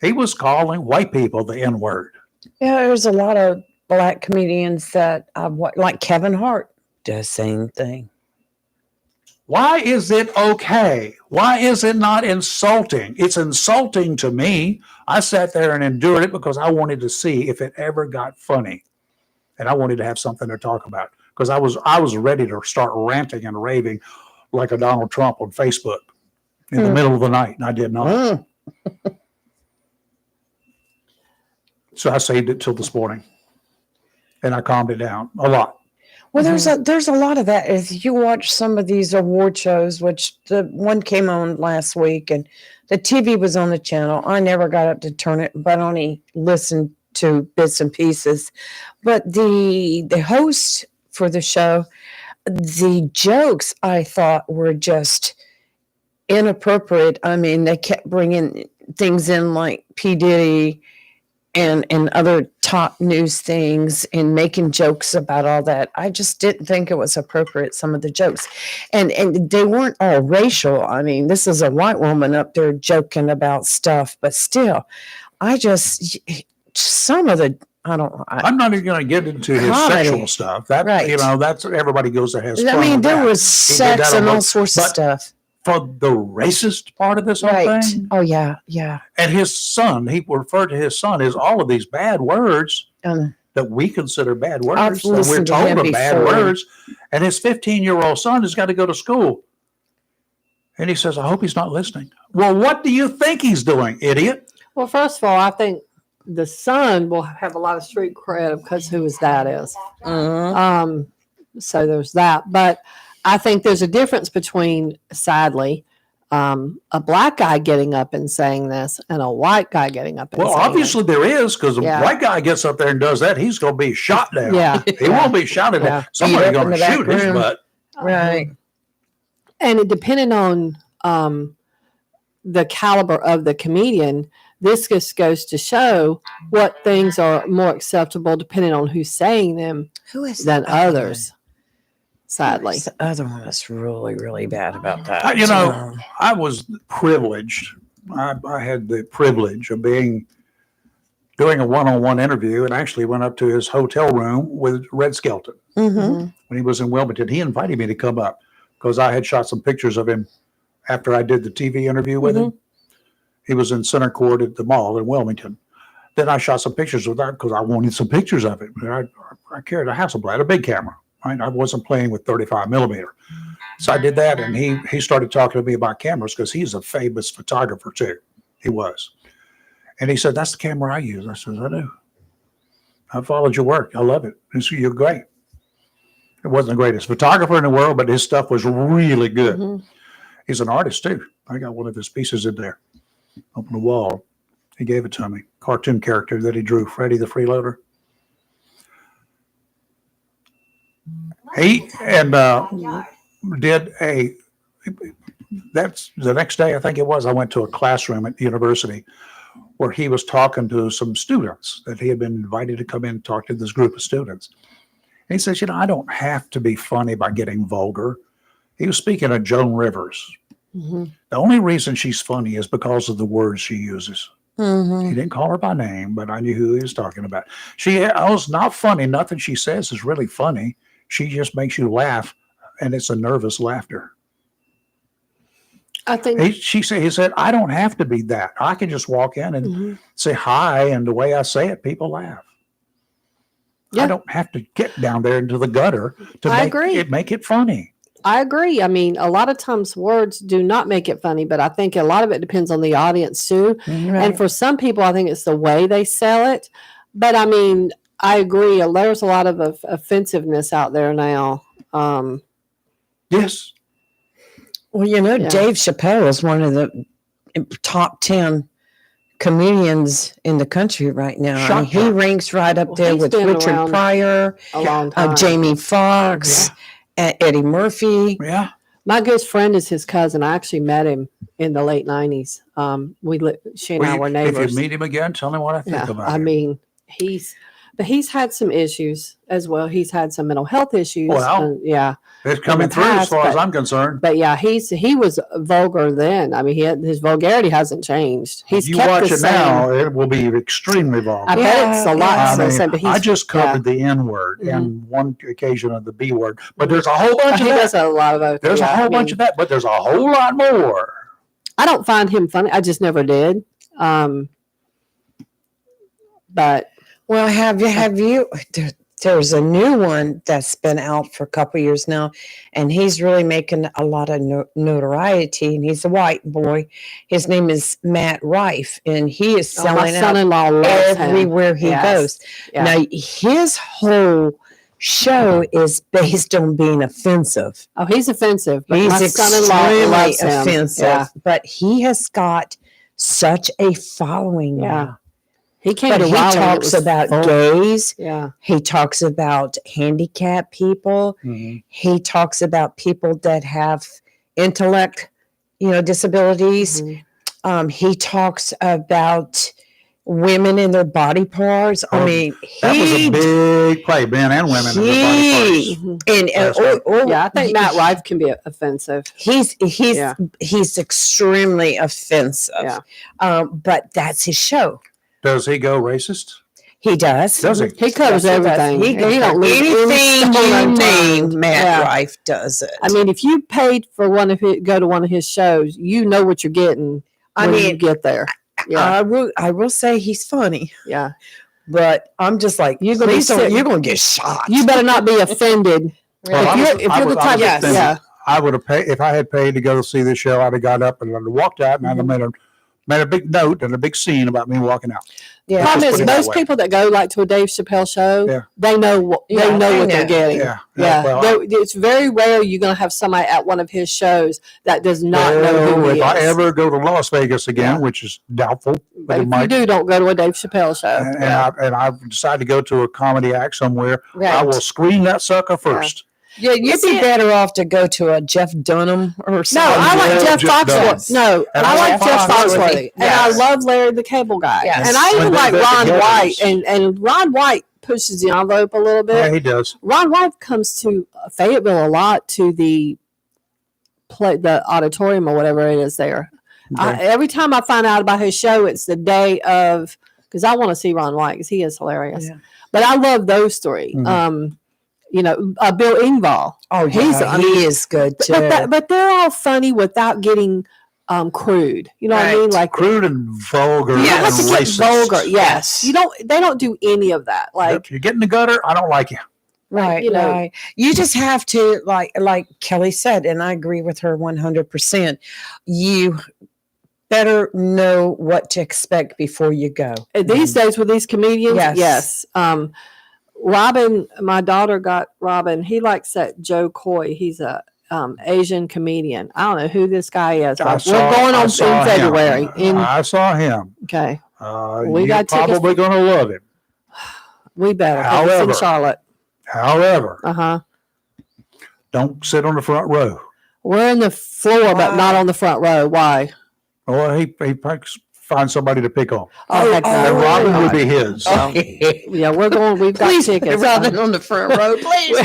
He was calling white people the N-word. Yeah, there's a lot of black comedians that like Kevin Hart does same thing. Why is it okay? Why is it not insulting? It's insulting to me. I sat there and endured it because I wanted to see if it ever got funny. And I wanted to have something to talk about because I was ready to start ranting and raving like a Donald Trump on Facebook in the middle of the night, and I did not. So I saved it till this morning, and I calmed it down a lot. Well, there's a lot of that. If you watch some of these award shows, which the one came on last week, and the TV was on the channel. I never got up to turn it, but only listened to bits and pieces. But the host for the show, the jokes I thought were just inappropriate. I mean, they kept bringing things in like P. Diddy and other top news things and making jokes about all that. I just didn't think it was appropriate, some of the jokes. And they weren't all racial. I mean, this is a white woman up there joking about stuff, but still, some of the, I'm not even going to get into his comedy. sexual stuff. That, Right. That's everybody goes and has fun. I mean, with there that. was He did sex that and on all both- sorts of but stuff. For the racist part of this whole Right. thing, Oh, yeah, yeah. and his son, he referred to his son as all of these bad words that we consider bad words. I've And we're listened to told him are bad before. words. And his 15-year-old son has got to go to school. And he says, I hope he's not listening. Well, what do you think he's doing, idiot? Well, first of all, I think the son will have a lot of street cred because who his dad is. Mhm. So there's that. But I think there's a difference between, sadly, a black guy getting up and saying this and a white guy getting up and Well, saying obviously there is, because Yeah. a white guy gets up there and does that, he's going to be shot down. Yeah. He won't be shouted Yeah. at. Somebody's Beat up going in to the back shoot his room. butt. it. Right. And it depending on the caliber of the comedian, this just goes to show what things are more acceptable depending on who's saying them Who is than the other others. one? Sadly, Who's the other one that's really, really bad about that? I was privileged. I had the privilege of doing a one-on-one interview, and actually went up to his hotel room with Red Skelton Mhm. when he was in Wilmington. He invited me to come up because I had shot some pictures of him after I did the TV interview with him. He was in center court at the mall in Wilmington. Then I shot some pictures with that because I wanted some pictures of it. I carried a Hasselblad, a big camera. Right? I wasn't playing with 35 millimeter. So I did that, and he started talking to me about cameras because he's a famous photographer too. He was. And he said, that's the camera I use. I said, I do. I followed your work. I love it. He said, you're great. It wasn't the greatest photographer in the world, but his stuff was really good. He's an artist too. I got one of his pieces in there up on the wall. He gave it to me. Cartoon character that he drew, Freddie the Freeloader. He that's the next day, I think it was, I went to a classroom at the university where he was talking to some students that he had been invited to come in and talk to this group of students. And he says, I don't have to be funny by getting vulgar. He was speaking of Joan Rivers. The only reason she's funny is because of the words she uses. He didn't call her by name, but I knew who he was talking about. She was not funny. Nothing she says is really funny. She just makes you laugh, and it's a nervous laughter. I think He said, I don't have to be that. I can just walk in and say hi, and the way I say it, people laugh. Yeah. I don't have to get down there into the gutter to make it funny. I agree. I mean, a lot of times words do not make it funny, but I think a lot of it depends on the audience too. And for some people, I think it's the way they sell it. But I mean, I agree. There's a lot of offensiveness out there now. Yes. Well, Dave Chappelle is one of the top 10 comedians in the country right now. I mean, he ranks right up there he's with been Richard around Pryor, A long time. Jamie Foxx, Eddie Murphy. Yeah. My good friend is his cousin. I actually met him in the late 90s. She and I were neighbors. If you meet him again, tell him what I think about I him. mean, But he's had some issues as well. He's had some mental health issues. Well, yeah. It's coming through as far as I'm concerned. But yeah, he was vulgar then. I mean, his vulgarity hasn't changed. He's If you kept watch the it same. now, it will be extremely vulgar. I bet it's a lot. I just covered the N word and one occasion of the B word, but there's a whole bunch of he that. does a lot of those. There's a whole bunch of that, but there's a whole lot more. I don't find him funny. I just never did. But well, have you? There's a new one that's been out for a couple years now, and he's really making a lot of notoriety. And he's a white boy. His name is Matt Rife, and he is selling out everywhere he goes. Yeah. Now, his whole show is based on being offensive. Oh, he's offensive. But he's extremely offensive, but he has got such a following now. He talks about gays. Yeah. He talks about handicapped people. Mm-hmm. He talks about people that have intellect, disabilities. Mm-hmm. He talks about women and their body parts. I mean, that was a big play, men and women in their body parts. I think Matt Rife can be offensive. He's extremely offensive. Yeah. But that's his show. Does he go racist? He does. Does he? He covers everything. He don't leave anything you name. Matt Rife does it. I mean, if you paid for go to one of his shows, you know what you're getting. When you get there. Yeah, I will say he's funny. Yeah, but I'm just like, you're going to get shot. You better not be offended. If you're the type, I would have paid if I had paid to go see the show. I'd have got up and I'd have walked out, and I'd have made a big note and a big scene about me walking out. Yeah. Problem is, most people that go to a Dave Chappelle show, they know what they're getting. Yeah. Well, it's very rare you're going to have somebody at one of his shows that does not know who he is. If I ever go to Las Vegas again, which is doubtful, but if you do, don't go to a Dave Chappelle show. And I've decided to go to a comedy act somewhere, I will screen that sucker first. Yeah, you'd be better off to go to a Jeff Dunham or something. No, I like Jeff Foxworthy. No, I like Jeff Foxworthy. And I love Larry the Cable Guy. Yes. And I even like Ron White. And Ron White pushes the envelope a little bit. Yeah, he does. Ron White comes to Fayetteville a lot to the auditorium or whatever it is there. Okay. Every time I find out about his show, it's the day of, because I want to see Ron White because he is hilarious. Yeah. But I love those three. Mm-hmm. Bill Engvall. Oh, yeah, he is good too. But they're all funny without getting crude. You know what I mean? Like crude and vulgar. Yeah, and racist. Vulgar. Yes. They don't do any of that. Like if you get in the gutter, I don't like you. Right. Right. You just have to like Kelly said, and I agree with her 100%. You better know what to expect before you go. These days with these comedians, yes. Robin, my daughter got Robin. He likes that Joe Coy. He's a Asian comedian. I don't know who this guy is. We're going on in February. I saw him. Okay. You're probably going to love him. We better. However, it's in Charlotte. However, don't sit on the front row. We're in the floor, but not on the front row. Why? Well, he find somebody to pick on. And Robin would be his. Yeah, we're going. We've got tickets. Robin on the front row, please.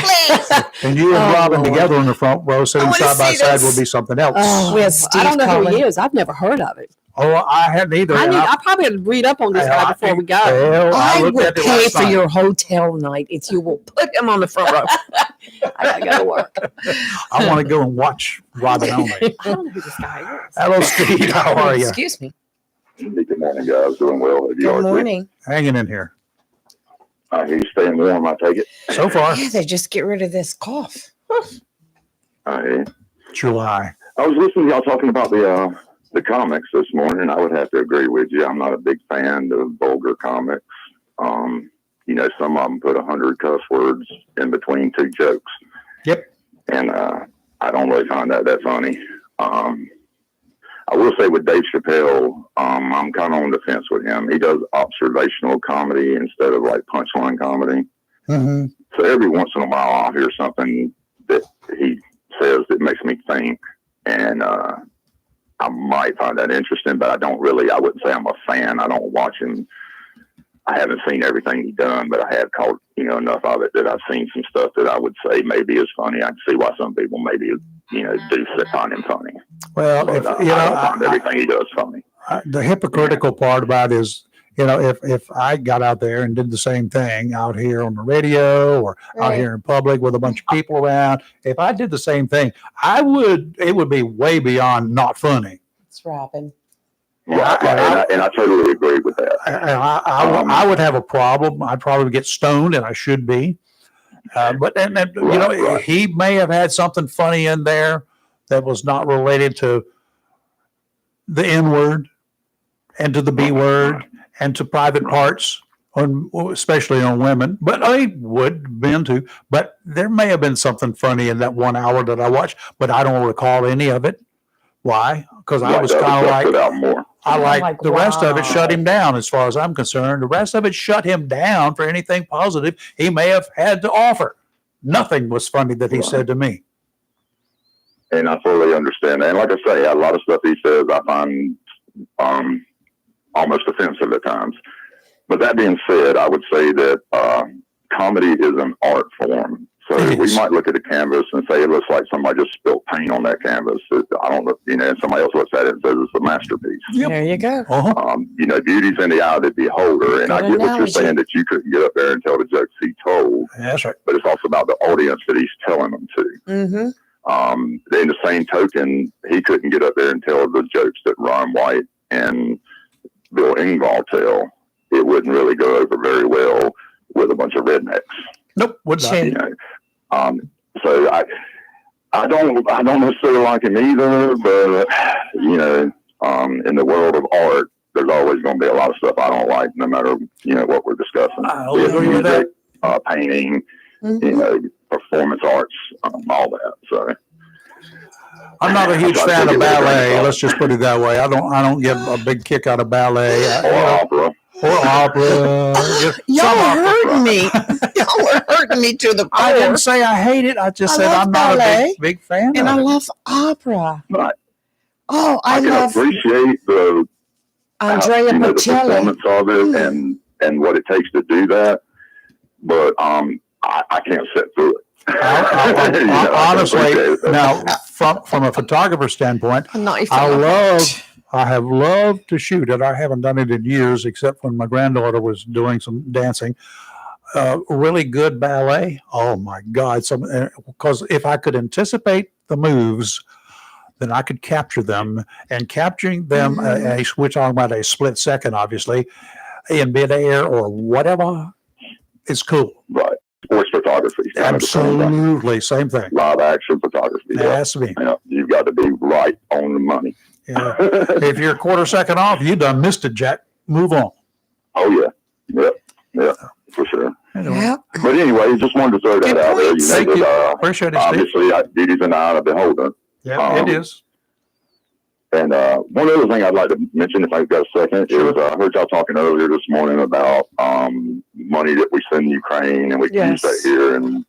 And you and Robin together on the front row, sitting side by side, will be something else. I don't know who he is. I've never heard of it. Oh, I hadn't either. I probably had to read up on this guy before we got it. I would pay for your hotel night if you will put him on the front row. I gotta go to work. I want to go and watch Robin only. I don't know who this guy is. Hello, Steve. How are you? Excuse me. Good morning, guys. Doing well. Good morning. Hanging in here. He's staying warm, I take it. So far. Yeah, they just get rid of this cough. July. I was listening to y'all talking about the comics this morning. I would have to agree with you. I'm not a big fan of vulgar comics. Some of them put 100 cuss words in between two jokes. Yep. And I don't really find that funny. I will say with Dave Chappelle, I'm kind of on the fence with him. He does observational comedy instead of like punchline comedy. Mm-hmm. So every once in a while I'll hear something that he says that makes me think. And I might find that interesting, but I wouldn't say I'm a fan. I don't watch him. I haven't seen everything he's done, but I have caught, enough of it that I've seen some stuff that I would say maybe is funny. I can see why some people maybe, do find him funny. Well, But, I don't find everything he does funny. The hypocritical part about it is, if I got out there and did the same thing out here on the radio or out here in public with a bunch of people around, if I did the same thing, it would be way beyond not funny. It's Robin. Right. And I totally agree with that. I would have a problem. I'd probably get stoned, and I should be. But he may have had something funny in there that was not related to the N word and to the B word and to private parts, especially on women. But I would men too. But there may have been something funny in that 1 hour that I watched, but I don't recall any of it. Why? Because I was kind of like, the rest of it shut him down as far as I'm concerned. The rest of it shut him down for anything positive he may have had to offer. Nothing was funny that he said to me. And I fully understand that. And like I say, a lot of stuff he says I find almost offensive at times. But that being said, I would say that comedy is an art form. So we might look at a canvas and say it looks like somebody just spilled paint on that canvas. I don't know, and somebody else looks at it and says it's a masterpiece. Yep. There you go. Beauty's in the eye of the beholder. And I get what you're saying, that you couldn't get up there and tell the jokes he told. That's right. But it's also about the audience that he's telling them to. Mm-hmm. In the same token, he couldn't get up there and tell the jokes that Ron White and Bill Engvall tell. It wouldn't really go over very well with a bunch of rednecks. Nope, would not. So I don't necessarily like him either, but in the world of art, there's always going to be a lot of stuff I don't like, no matter what we're discussing. Music, painting, performance arts, all that. So I'm not a huge fan of ballet. Let's just put it that way. I don't get a big kick out of ballet or opera. Y'all are hurting me. Y'all are hurting me to the core. I didn't say I hate it. I just said I'm not a big fan. And I love opera. Right. Oh, I can love appreciate the Andrea the Bocelli. performance of it and what it takes to do that. But I can't sit through it. Honestly, now from a photographer standpoint, I have loved to shoot it. I haven't done it in years, except when my granddaughter was doing some dancing. Really good ballet. Oh my God! Because if I could anticipate the moves, then I could capture them. And capturing them, we're talking about a split second, obviously, in midair or whatever, is cool. Right. Sports photography. Absolutely, same thing. Live action photography. It has to be. You've got to be right on the money. Yeah. If you're a quarter second off, you done missed it, Jack. Move on. Oh yeah. Yep. For sure. Anyway. Yeah. But anyway, just wanted to throw that out there. Thank you. Appreciate it, obviously, beauty's in the eye of the beholder. Yeah, it is. And one other thing I'd like to mention, if I've got a second, is I heard y'all talking earlier this morning about money that we send Ukraine, and we can use that here in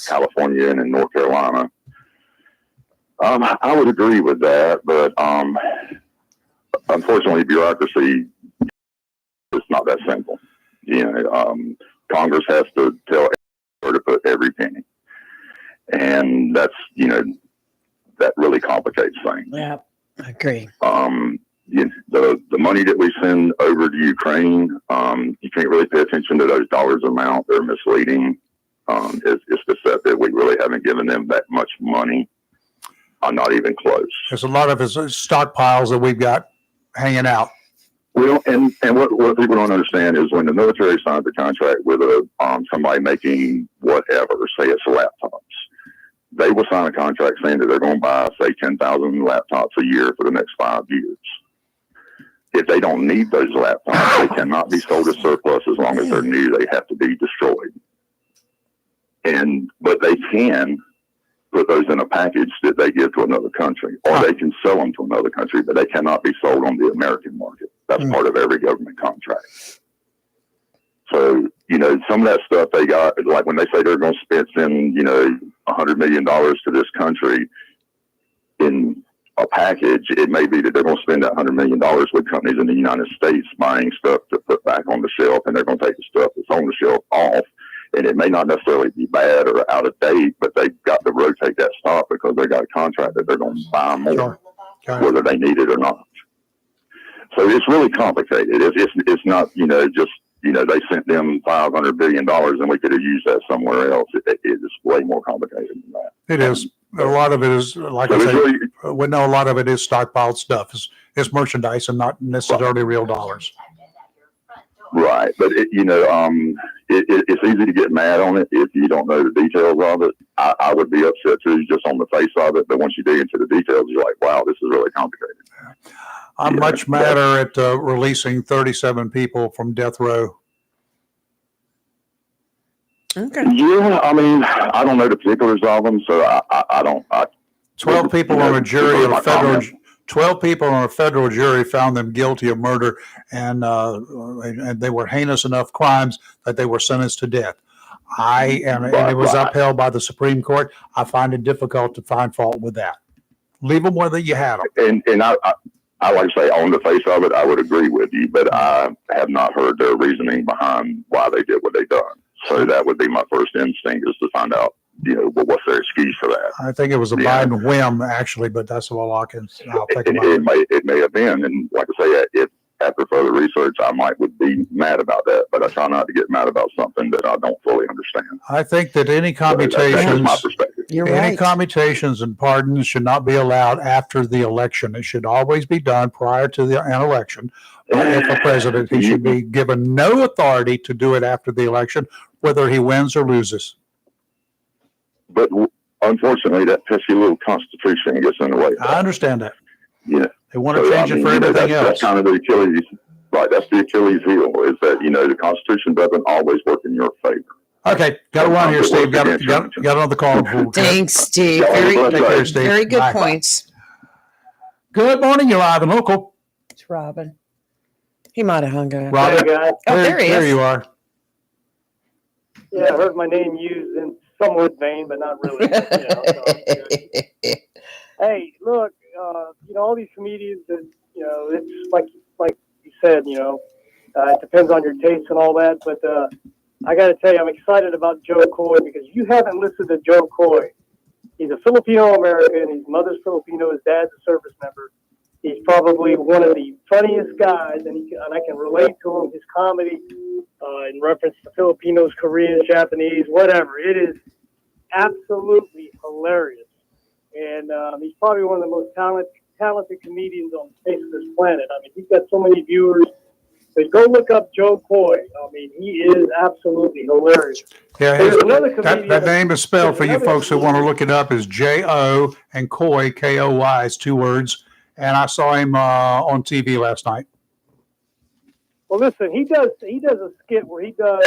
California and in North Carolina. I would agree with that, but unfortunately, bureaucracy is not that simple. Congress has to tell where to put every penny, and that's that really complicates things. Yeah, I agree. The money that we send over to Ukraine, you can't really pay attention to those dollars amount. They're misleading. It's deceptive. We really haven't given them that much money. Not even close. There's a lot of stockpiles that we've got hanging out. Well, and what people don't understand is when the military signs a contract with somebody making whatever, say it's laptops, they will sign a contract saying that they're going to buy, say, 10,000 laptops a year for the next 5 years. If they don't need those laptops, they cannot be sold as surplus as long as they're new. They have to be destroyed. But they can put those in a package that they give to another country, or they can sell them to another country, but they cannot be sold on the American market. That's part of every government contract. So, some of that stuff they got, like when they say they're going to spend $100 million to this country, in a package. It may be that they're going to spend $100 million with companies in the United States buying stuff to put back on the shelf, and they're going to take the stuff that's on the shelf off. And it may not necessarily be bad or out of date, but they've got to rotate that stock because they got a contract that they're going to buy more, whether they need it or not. So it's really complicated. It's not, just, they sent them $500 billion and we could have used that somewhere else. It's way more complicated than that. It is. A lot of it is, like I say, we know a lot of it is stockpiled stuff. It's merchandise and not necessarily real dollars. Right. But, it's easy to get mad on it if you don't know the details of it. I would be upset too, just on the face of it. But once you dig into the details, you're like, wow, this is really complicated. I'm much madder at releasing 37 people from death row. Okay. Yeah, I mean, I don't know the particulars of them, so I don't. 12 people on a jury of federal. 12 people on a federal jury found them guilty of murder, and they were heinous enough crimes that they were sentenced to death. And it was upheld by the Supreme Court. I find it difficult to find fault with that. Leave them whether you had them. And I like to say, on the face of it, I would agree with you, but I have not heard their reasoning behind why they did what they done. So that would be my first instinct, is to find out, what's their excuse for that. I think it was a Biden whim, actually, but that's all I'll think about it may have been. And like I say, if after further research, I would be mad about that, but I try not to get mad about something that I don't fully understand. I think that any commutations, that's my perspective. Any commutations and pardons should not be allowed after the election. It should always be done prior to an election. If a president, he should be given no authority to do it after the election, whether he wins or loses. But unfortunately, that pesky little Constitution gets in the way. I understand that. Yeah. They want to change it for everything else. That's kind of the Achilles, right? That's the Achilles heel, is that, the Constitution doesn't always work in your favor. Okay. Got to run here, Steve. Got another call. Thanks, Steve. Very good points. Good morning. You're live and local. It's Robin. He might have hung up. Robin. There he is. There you are. Yeah, I heard my name used in somewhat vain, but not really. Hey, look, all these comedians that, it's like you said, it depends on your taste and all that. But I got to tell you, I'm excited about Joe Coy, because you haven't listened to Joe Coy. He's a Filipino-American. His mother's Filipino. His dad's a service member. He's probably one of the funniest guys, and I can relate to him, his comedy, in reference to Filipinos, Koreans, Japanese, whatever. It is absolutely hilarious. And he's probably one of the most talented comedians on the face of this planet. I mean, he's got so many viewers. But go look up Joe Coy. I mean, he is absolutely hilarious. Yeah, that name is spelled, for you folks who want to look it up, is J-O and Coy, K-O-Y, is 2 words. And I saw him on TV last night. Well, listen, he does a skit where he does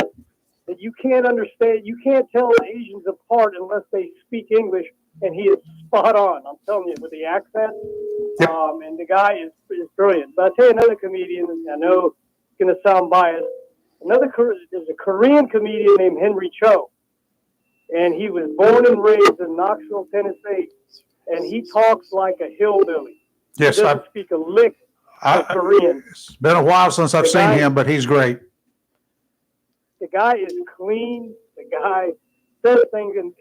that you can't understand. You can't tell Asians apart unless they speak English, and he is spot on. I'm telling you, with the accent. Yep. And the guy is brilliant. But I'll tell you another comedian, I know it's going to sound biased. There's a Korean comedian named Henry Cho. And he was born and raised in Knoxville, Tennessee. And he talks like a hillbilly. Yes, he doesn't speak a lick of Korean. It's been a while since I've seen him, but he's great. The guy is clean. The guy says things, and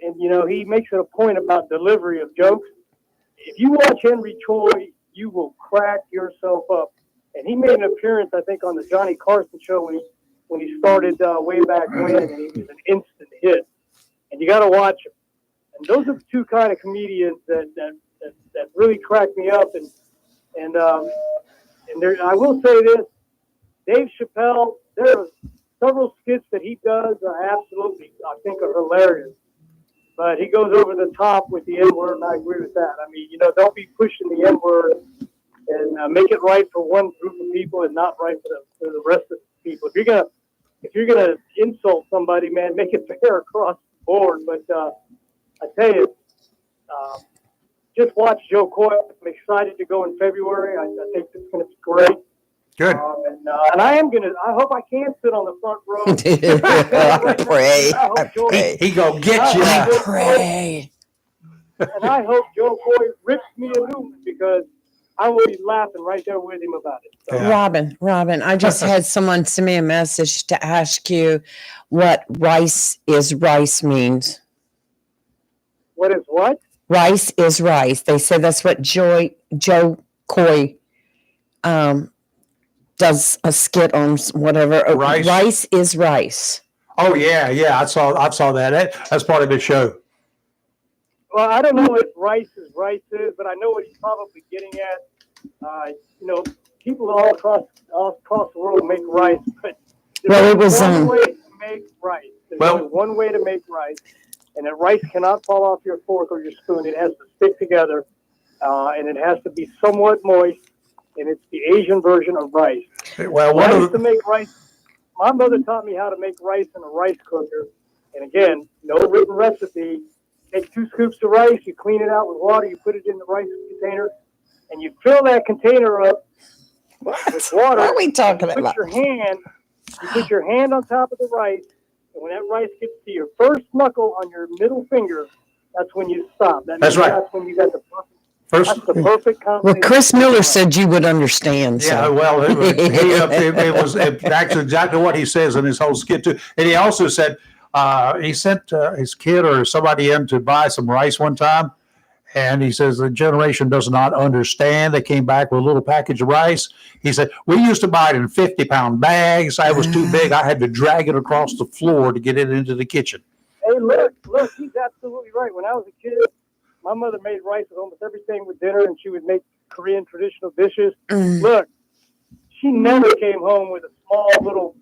he makes it a point about delivery of jokes. If you watch Henry Choi, you will crack yourself up. And he made an appearance, I think, on the Johnny Carson show when he started way back when, and he was an instant hit. And you got to watch him. And those are the two kind of comedians that really crack me up. And there, I will say this: Dave Chappelle. There are several skits that he does are absolutely, I think, are hilarious. But he goes over the top with the N-word, and I agree with that. I mean, don't be pushing the N-word and make it right for one group of people and not right for the rest of the people. If you're gonna insult somebody, man, make it fair across the board. But I tell you, just watch Joe Coy. I'm excited to go in February. I think it's going to be great. Good. And I hope I can sit on the front row. I pray. He go get you. I pray. And I hope Joe Coy rips me a new one because I will be laughing right there with him about it. So, Yeah. Robin, I just had someone send me a message to ask you what rice is rice means. what is what? Rice is rice. They said that's what Joe Coy does a skit on whatever. Rice. Rice is rice. Oh yeah. I saw that. That's part of his show. Well, I don't know what rice is, but I know what he's probably getting at. People all across the world make rice, but there's one way to make rice. There's only one way to make rice, and that rice cannot fall off your fork or your spoon. It has to stick together, and it has to be somewhat moist, and it's the Asian version of rice. Well, I used to make rice. My mother taught me how to make rice in a rice cooker, and again, no written recipe. Take 2 scoops of rice, you clean it out with water, you put it in the rice container, and you fill that container up with water. What are we talking about? You put your hand on top of the rice, and when that rice gets to your first knuckle on your middle finger, that's when you stop. That's right. That's when you got the First, that's the perfect Well, combination. Chris Miller said you would understand. yeah, So. well, it was actually exactly what he says in his whole skit too. And he also said he sent his kid or somebody in to buy some rice one time, and he says the generation does not understand. They came back with a little package of rice. He said we used to buy it in 50-pound bags. I was too big. I had to drag it across the floor to get it into the kitchen. Hey, look, he's absolutely right. When I was a kid, my mother made rice with almost everything with dinner, and she would make Korean traditional dishes. Look, she never came home with a small little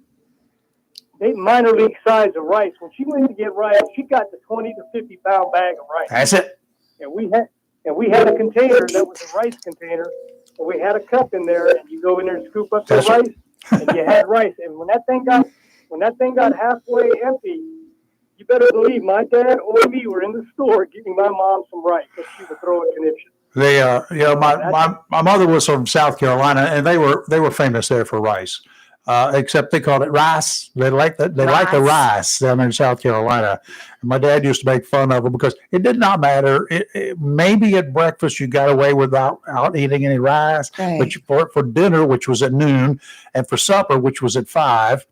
minor league size of rice. When she went to get rice, she got the 20 to 50-pound bag of rice. That's it. And we had a container that was a rice container, and we had a cup in there, and you go in there and scoop up the That's rice, and you had rice. And when that thing got halfway empty, you better believe my dad or me were in the store giving my mom some rice because she would throw a conniption. My mother was from South Carolina, and they were famous there for rice. Except they called it rice. They like the rice down in South Carolina. And my dad used to make fun of them because it did not matter. Maybe at breakfast you got away without eating any rice, Right. but for dinner, which was at noon, and for supper, which was at 5,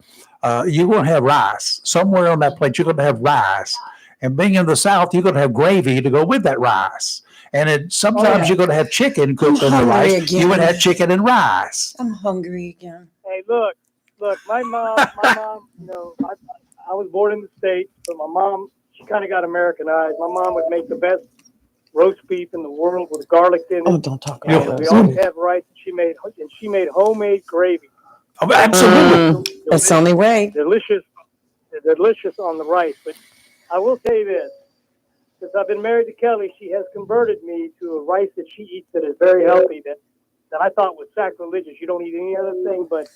you're going to have rice somewhere on that plate. You're going to have rice, and being in the South, you're going to have gravy to go with that rice. And sometimes you're going to have chicken cooked in the rice. Again. You would have chicken and rice. I'm hungry again. Hey, look, my mom, I was born in the States, but my mom, she kind of got Americanized. My mom would make the best roast beef in the world with garlic in it. Oh, don't talk about We this. always had rice, and she made homemade gravy. Oh, absolutely. That's the only way. Delicious on the rice. But I will tell you this. Since I've been married to Kelly, she has converted me to a rice that she eats that is very healthy, that I thought was sacrilegious. You don't eat any other thing but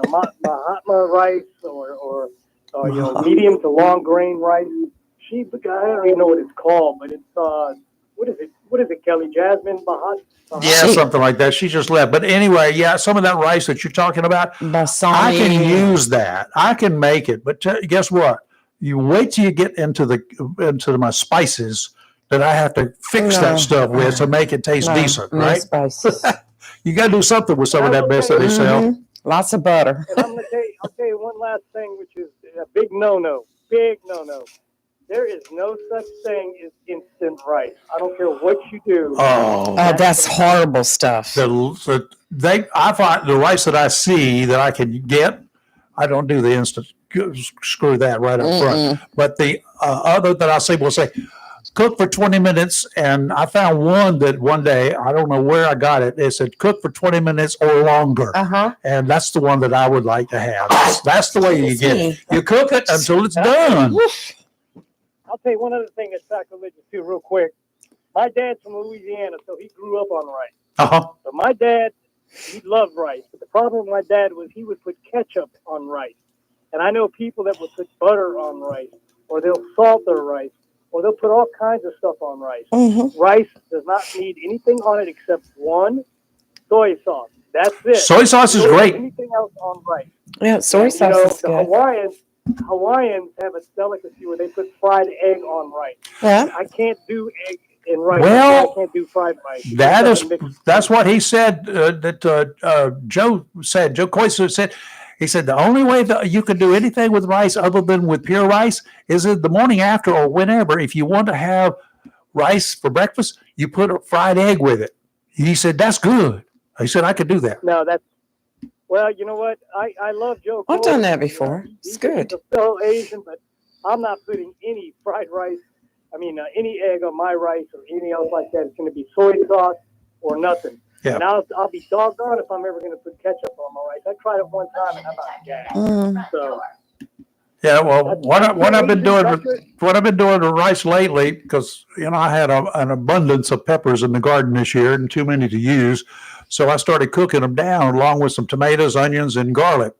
Mahatma rice or medium to long grain rice. I don't even know what it's called, but it's what is it, Kelly? Jasmine Mahat? Yeah, something like that. She just left. But anyway, yeah, some of that rice that you're talking about, I can use that. I can make it. But guess what? You wait till you get into my spices that I have to fix that stuff with to make it taste decent, right? Spices. You got to do something with some of that mess that they sell. Lots of butter. And I'll tell you one last thing, which is a big no-no. Big no-no. There is no such thing as instant rice. I don't care what you do. Oh, That's horrible stuff. I find the rice that I see that I can get, I don't do the instant. Screw that right up front. But the other that I see will say, cook for 20 minutes. And I found one that one day, I don't know where I got it. It said cook for 20 minutes or longer. And that's the one that I would like to have. That's the way you get it. You cook it until it's done. I'll tell you one other thing that's sacrilegious too, real quick. My dad's from Louisiana, so he grew up on rice. So my dad, he loved rice. But the problem with my dad was he would put ketchup on rice. And I know people that will put butter on rice, or they'll salt their rice, or they'll put all kinds of stuff on rice. Rice does not need anything on it except one, soy sauce. That's it. Soy sauce is great. Anything else on rice? Yeah, soy sauce is the good. Hawaiians have a delicacy where they put fried egg on rice. Yeah. I can't do egg and rice. Well, I can't do fried rice. That's what he said. Joe said. Joe Coyser said. He said the only way that you can do anything with rice other than with pure rice is in the morning after or whenever. If you want to have rice for breakfast, you put a fried egg with it. He said that's good. He said I could do that. No, well, you know what? I love Joe. I've done that before. It's good. He's a fellow Asian, but I'm not putting any fried rice. I mean, any egg on my rice or anything else like that. It's going to be soy sauce or nothing. Yeah. And I'll be doggone if I'm ever going to put ketchup on my rice. I tried it one time and I'm about gagged. So. Yeah, well, what I've been doing with rice lately, because I had an abundance of peppers in the garden this year and too many to use, so I started cooking them down along with some tomatoes, onions, and garlic,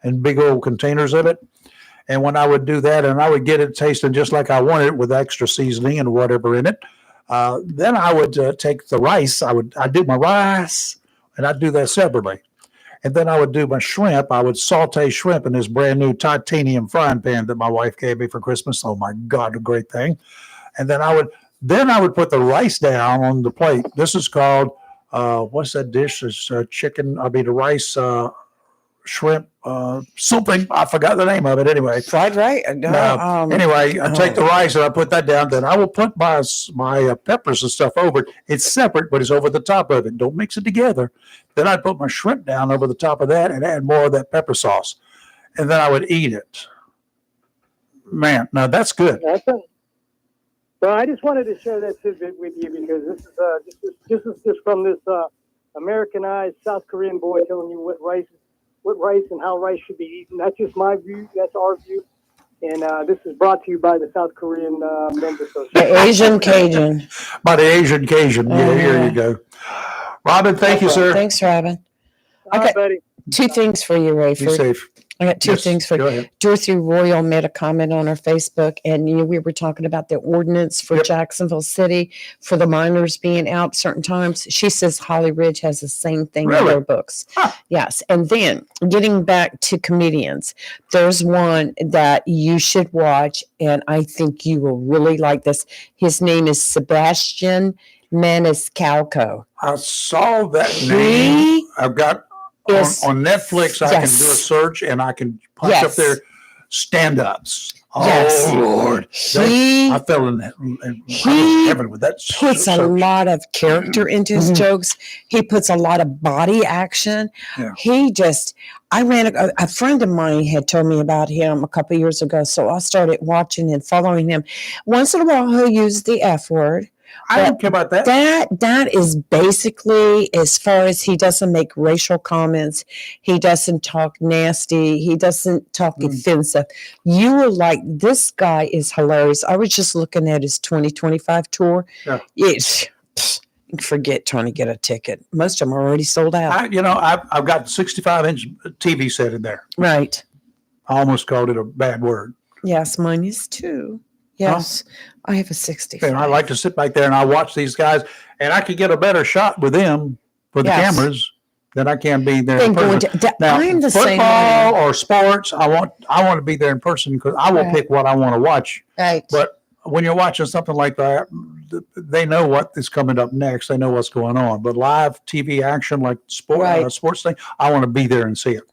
in big old containers of it. And when I would do that, and I would get it tasting just like I wanted it with extra seasoning and whatever in it, then I would take the rice. I'd do my rice, and I'd do that separately. And then I would do my shrimp. I would saute shrimp in this brand new titanium frying pan that my wife gave me for Christmas. Oh my God, a great thing. And then I would put the rice down on the plate. This is called what's that dish? It's the rice shrimp something. I forgot the name of it anyway. Fried rice? Anyway, I take the rice and I put that down. Then I will put my peppers and stuff over it. It's separate, but it's over the top of it. Don't mix it together. Then I'd put my shrimp down over the top of that and add more of that pepper sauce. And then I would eat it. Man, now that's good. So I just wanted to share that tidbit with you because this is just from this Americanized South Korean boy telling you what rice and how rice should be eaten. That's just my view. That's our view. And this is brought to you by the South Korean Men's Association. The Asian Cajun. By the Asian Cajun. Yeah, here you go. Robin, thank you, sir. Thanks, Robin. All right, buddy. Two things for you, Be Rayford. safe. I got two things for Go you. ahead. Dorothy Royal made a comment on our Facebook, and we were talking about the ordinance for Jacksonville City for the minors being out certain times. She says Holly Ridge has the same thing in their books. Huh. Yes. And then getting back to comedians, there's one that you should watch, and I think you will really like this. His name is Sebastian Maniscalco. I saw that name. I've got on Netflix. I can do a search and I can punch up their stand-ups. Oh Lord! I fell in heaven with that. Puts a lot of character into his jokes. He puts a lot of body action. Yeah. I ran a friend of mine had told me about him a couple of years ago, so I started watching and following him. Once in a while, he'll use the F word. I don't care about that. That is basically, as far as he doesn't make racial comments, he doesn't talk nasty, he doesn't talk offensive. You will like, this guy is hilarious. I was just looking at his 2025 tour. Yeah. Forget trying to get a ticket. Most of them are already sold out. I've got 65-inch TV set in there. Right. I almost called it a bad word. Yes, mine is too. Yes, I have a 65. And I like to sit back there and I watch these guys, and I could get a better shot with them for the cameras than I can be there in person. Now, I'm the same football way. or sports, I want to be there in person because I will pick what I want to watch. Right. But when you're watching something like that, they know what is coming up next. They know what's going on. But live TV action like sports thing, I want to be there and see it.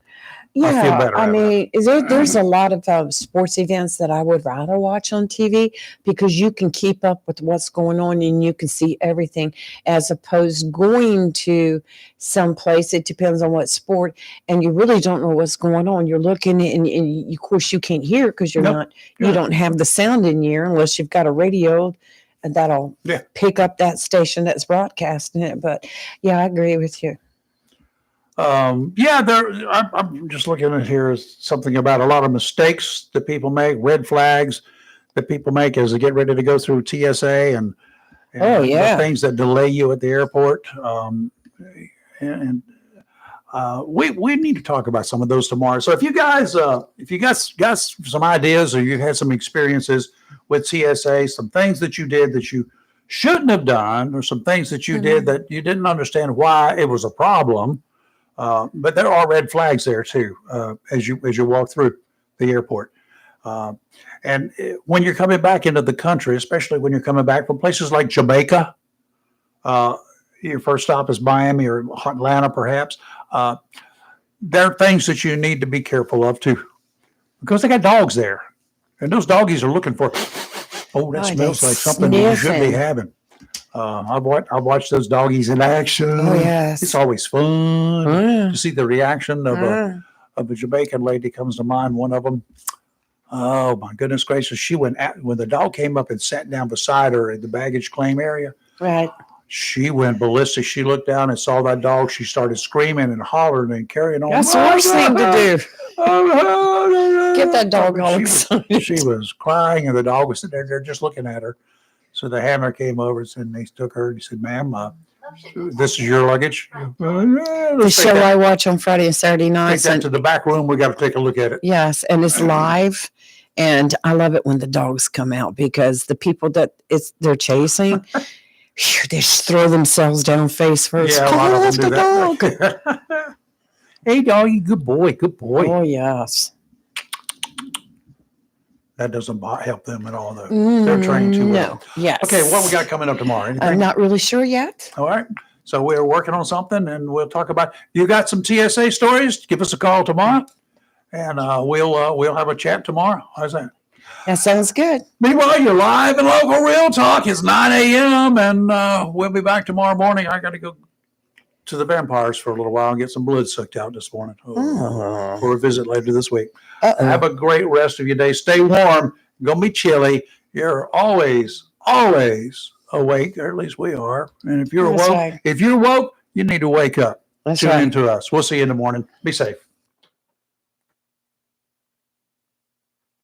I feel better. I mean, there's a lot of sports events that I would rather watch on TV because you can keep up with what's going on and you can see everything, as opposed going to some place. It depends on what sport, and you really don't know what's going on. You're looking, and of course you can't hear because you don't have the sound in your ear unless you've got a radio. And that'll pick up that station that's broadcasting it. But I agree with you. I'm just looking at here is something about a lot of mistakes that people make, red flags that people make as they get ready to go through TSA and the things that delay you at the airport. We need to talk about some of those tomorrow. So if you guys, got some ideas or you had some experiences with TSA, some things that you did that you shouldn't have done, or some things that you did that you didn't understand why it was a problem. But there are red flags there too, as you walk through the airport. And when you're coming back into the country, especially when you're coming back from places like Jamaica, your first stop is Miami or Atlanta, perhaps. There are things that you need to be careful of too, because they got dogs there, and those doggies are looking for. Oh, that smells like something you should be having. I've watched those doggies in action. Oh, yes. It's always fun to see the reaction of a Jamaican lady comes to mind. One of them. Oh my goodness gracious! She went when the dog came up and sat down beside her in the baggage claim area. Right. She went ballistic. She looked down and saw that dog. She started screaming and hollering and carrying on. That's the worst thing to do. Get that dog all excited. She was crying, and the dog was sitting there just looking at her. So the handler came over and they took her and he said, "Ma'am, this is your luggage." The show I watch on Friday and Saturday nights. Take that to the back room. We got to take a look at it. Yes, and it's live. And I love it when the dogs come out because the people that they're chasing, they just throw themselves down face first. Yeah, a lot of them do that. Dog. Hey, doggy, good boy, good boy. Oh, yes. That doesn't help them at all, though. They're trained too well. No. Yes. Okay, what we got coming up tomorrow? Anything? I'm not really sure yet. All right. So we're working on something, and we'll talk about. You got some TSA stories? Give us a call tomorrow, and we'll have a chat tomorrow. How's that? That sounds good. Meanwhile, you're live and local Real Talk. It's 9 a.m. and we'll be back tomorrow morning. I got to go to the vampires for a little while and get some blood sucked out this morning for a visit later this week. Have a great rest of your day. Stay warm. Gonna be chilly. You're always awake, or at least we are. And if you're woke, you need to wake up. That's Tune right. into us. We'll see you in the morning. Be safe.